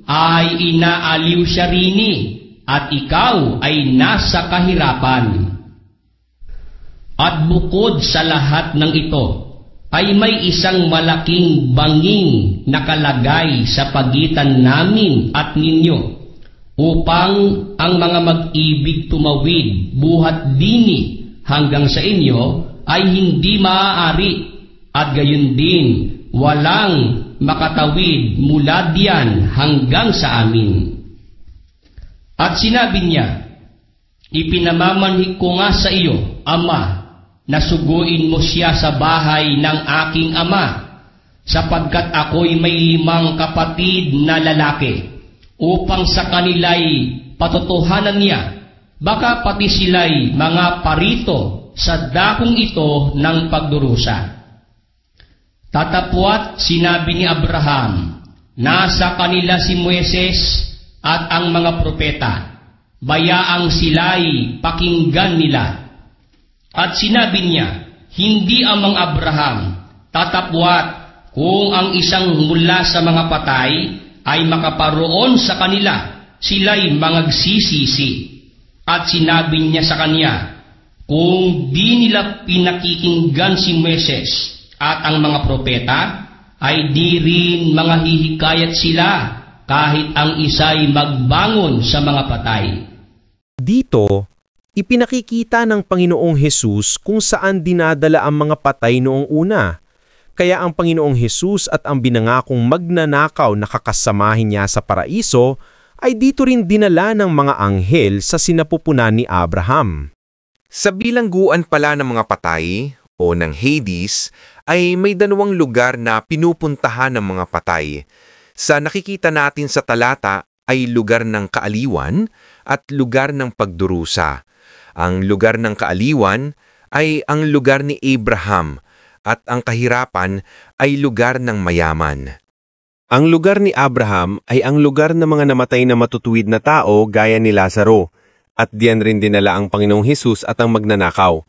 ay inaaliw siya rini, at ikaw ay nasa kahirapan. At bukod sa lahat ng ito, ay may isang malaking banging nakalagay sa pagitan namin at ninyo, upang ang mga mag-ibig tumawid buhat dini hanggang sa inyo ay hindi maaari, at gayon din walang makatawid mula diyan hanggang sa amin. At sinabi niya, Ipinamamanhik ko nga sa iyo, Ama, na suguin mo siya sa bahay ng aking ama, sapagkat ako'y may 5 kapatid na lalaki, upang sa kanila'y patotohanan niya, baka pati sila'y mga parito sa dakong ito ng pagdurusa. Tatapwat, sinabi ni Abraham, nasa kanila si Moises at ang mga propeta, bayaang sila'y pakinggan nila. At sinabi niya, hindi amang Abraham, tatapwat, kung ang isang mula sa mga patay ay makaparoon sa kanila, sila'y mangagsisisi. At sinabi niya sa kanya, kung di nila pinakikinggan si Moises at ang mga propeta, ay di rin mga hihikayat sila kahit ang isa'y magbangon sa mga patay. Dito, ipinakikita ng Panginoong Hesus kung saan dinadala ang mga patay noong una. Kaya ang Panginoong Hesus at ang binangakong magnanakaw na kakasamahin niya sa paraiso ay dito rin dinala ng mga anghel sa sinapupunan ni Abraham. Sa bilangguan pala ng mga patay o ng Hades ay may dalawang lugar na pinupuntahan ng mga patay. Sa nakikita natin sa talata ay lugar ng kaaliwan at lugar ng pagdurusa. Ang lugar ng kaaliwan ay ang lugar ni Abraham at ang kahirapan ay lugar ng mayaman. Ang lugar ni Abraham ay ang lugar ng mga namatay na matutuwid na tao gaya ni Lazaro, at diyan rin dinala ang Panginoong Hesus at ang magnanakaw.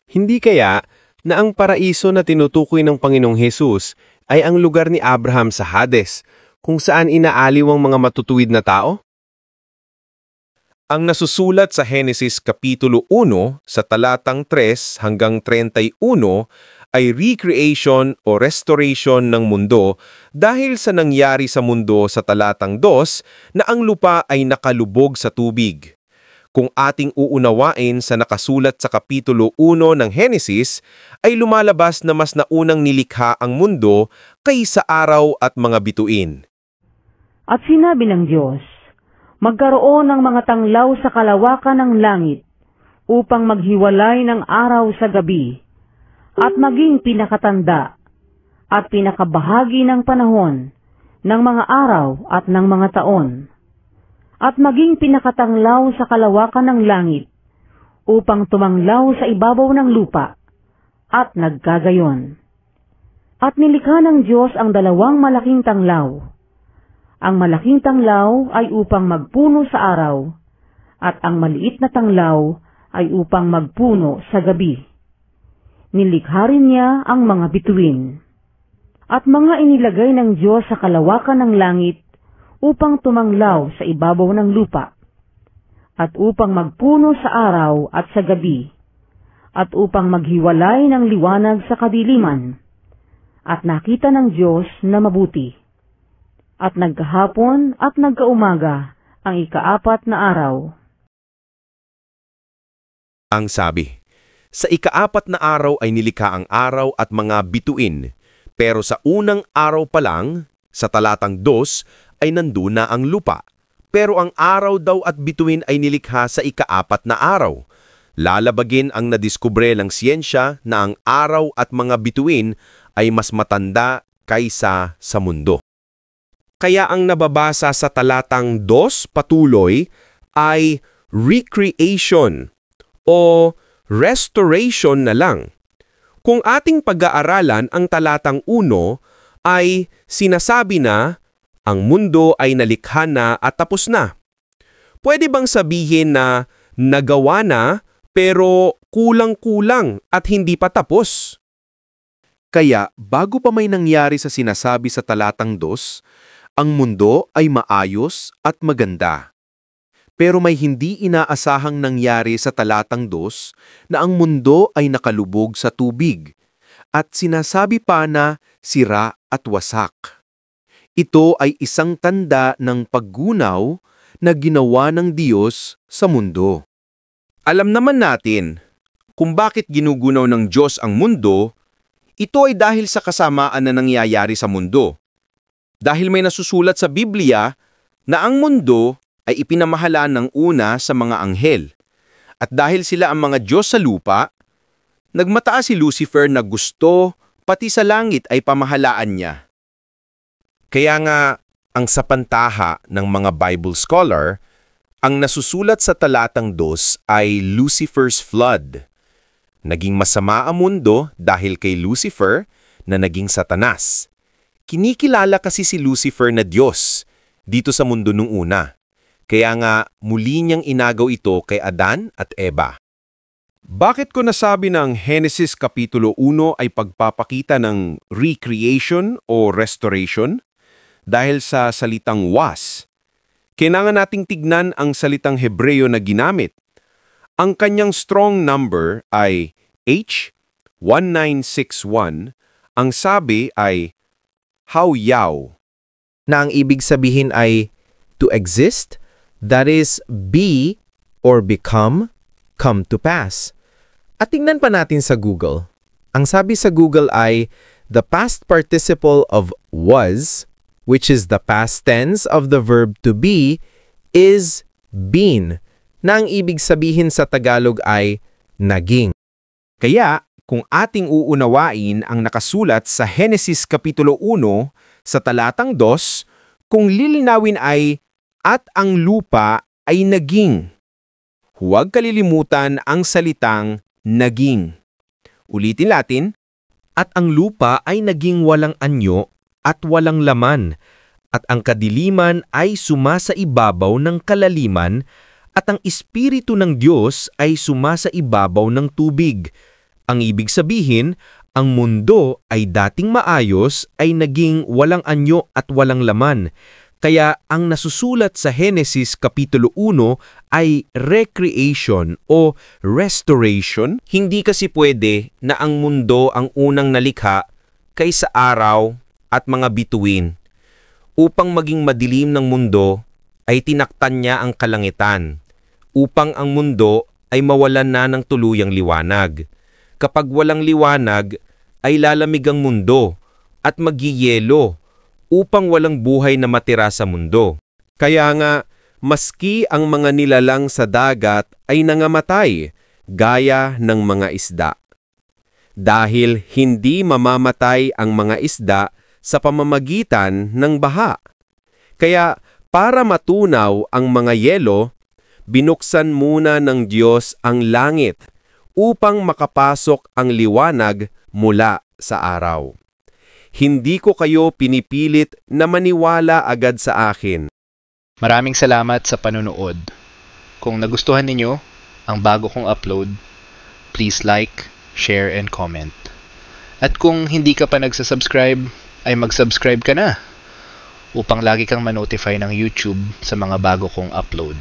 Hindi kaya na ang paraiso na tinutukoy ng Panginoong Hesus ay ang lugar ni Abraham sa Hades, kung saan inaaliw ang mga matutuwid na tao? Ang nasusulat sa Henesis Kapitulo 1 sa talatang 3 hanggang 31 ay recreation o restoration ng mundo dahil sa nangyari sa mundo sa talatang 2 na ang lupa ay nakalubog sa tubig. Kung ating uunawain sa nakasulat sa Kapitulo 1 ng Henesis, ay lumalabas na mas naunang nilikha ang mundo kaysa araw at mga bituin. At sinabi ng Diyos, magkaroon ng mga tanglaw sa kalawakan ng langit upang maghiwalay ng araw sa gabi at maging pinakatanda at pinakabahagi ng panahon ng mga araw at ng mga taon, at maging pinakatanglaw sa kalawakan ng langit upang tumanglaw sa ibabaw ng lupa, at nagkagayon. At nilikha ng Diyos ang dalawang malaking tanglaw. Ang malaking tanglaw ay upang magpuno sa araw, at ang maliit na tanglaw ay upang magpuno sa gabi. Nilikha rin niya ang mga bituin, at mga inilagay ng Diyos sa kalawakan ng langit upang tumanglaw sa ibabaw ng lupa, at upang magpuno sa araw at sa gabi, at upang maghiwalay ng liwanag sa kadiliman. At nakita ng Diyos na mabuti. At nagkahapon at nagkaumaga ang ika-4 na araw. Ang sabi, sa ika-4 na araw ay nilikha ang araw at mga bituin, pero sa unang araw pa lang, sa talatang 2, ay nandun na ang lupa. Pero ang araw daw at bituin ay nilikha sa ika-4 na araw. Lalabagin ang nadiskubre ng siyensya na ang araw at mga bituin ay mas matanda kaysa sa mundo. Kaya ang nababasa sa talatang 2 patuloy ay recreation o restoration na lang. Kung ating pag-aaralan ang talatang 1 ay sinasabi na ang mundo ay nalikha na at tapos na. Pwede bang sabihin na nagawa na pero kulang-kulang at hindi pa tapos? Kaya bago pa may nangyari sa sinasabi sa talatang 2, ang mundo ay maayos at maganda. Pero may hindi inaasahang nangyari sa talatang 2 na ang mundo ay nakalubog sa tubig at sinasabi pa na sira at wasak. Ito ay isang tanda ng paggunaw na ginawa ng Diyos sa mundo. Alam naman natin kung bakit ginugunaw ng Diyos ang mundo. Ito ay dahil sa kasamaan na nangyayari sa mundo. Dahil may nasusulat sa Biblia na ang mundo ay ipinamahala ng una sa mga anghel. At dahil sila ang mga Diyos sa lupa, nagmataas si Lucifer na gusto pati sa langit ay pamahalaan niya. Kaya nga, ang sapantaha ng mga Bible scholar, ang nasusulat sa talatang 2 ay Lucifer's flood. Naging masama ang mundo dahil kay Lucifer na naging Satanas. Kinikilala kasi si Lucifer na Diyos dito sa mundo nung una. Kaya nga muli niyang inagaw ito kay Adan at Eva. Bakit ko nasabi na ang Henesis Kapitulo 1 ay pagpapakita ng recreation o restoration? Dahil sa salitang was. Kailangan nating tignan ang salitang Hebreo na ginamit. Ang kanyang strong number ay H1961. Ang sabi ay hauyaw, na ang ibig sabihin ay to exist, that is, be or become, come to pass. At tingnan pa natin sa Google. Ang sabi sa Google ay the past participle of was, which is the past tense of the verb to be, is been, na ang ibig sabihin sa Tagalog ay naging. Kaya, kung ating uunawain ang nakasulat sa Henesis Kapitulo 1 sa talatang 2, kung lilinawin ay, at ang lupa ay naging. Huwag kalilimutan ang salitang naging. Ulitin natin, at ang lupa ay naging walang anyo at walang laman, at ang kadiliman ay sumasa ibabaw ng kalaliman, at ang Espiritu ng Diyos ay sumasa ibabaw ng tubig. Ang ibig sabihin, ang mundo ay dating maayos ay naging walang anyo at walang laman. Kaya ang nasusulat sa Henesis Kapitulo 1 ay recreation o restoration. Hindi kasi pwede na ang mundo ang unang nalikha kaysa araw at mga bituin. Upang maging madilim ng mundo, ay tinaktan niya ang kalangitan. Upang ang mundo ay mawalan na ng tuluyang liwanag. Kapag walang liwanag, ay lalamig ang mundo at magyiyelo upang walang buhay na matira sa mundo. Kaya nga, maski ang mga nilalang sa dagat ay nangamatay, gaya ng mga isda. Dahil hindi mamamatay ang mga isda sa pamamagitan ng baha. Kaya para matunaw ang mga yelo, binuksan muna ng Diyos ang langit upang makapasok ang liwanag mula sa araw. Hindi ko kayo pinipilit na maniwala agad sa akin. Maraming salamat sa panonood. Kung nagustuhan ninyo ang bago kong upload, please like, share, and comment. At kung hindi ka pa nagsasubscribe, ay mag-subscribe ka na upang lagi kang ma-notify ng YouTube sa mga bago kong upload.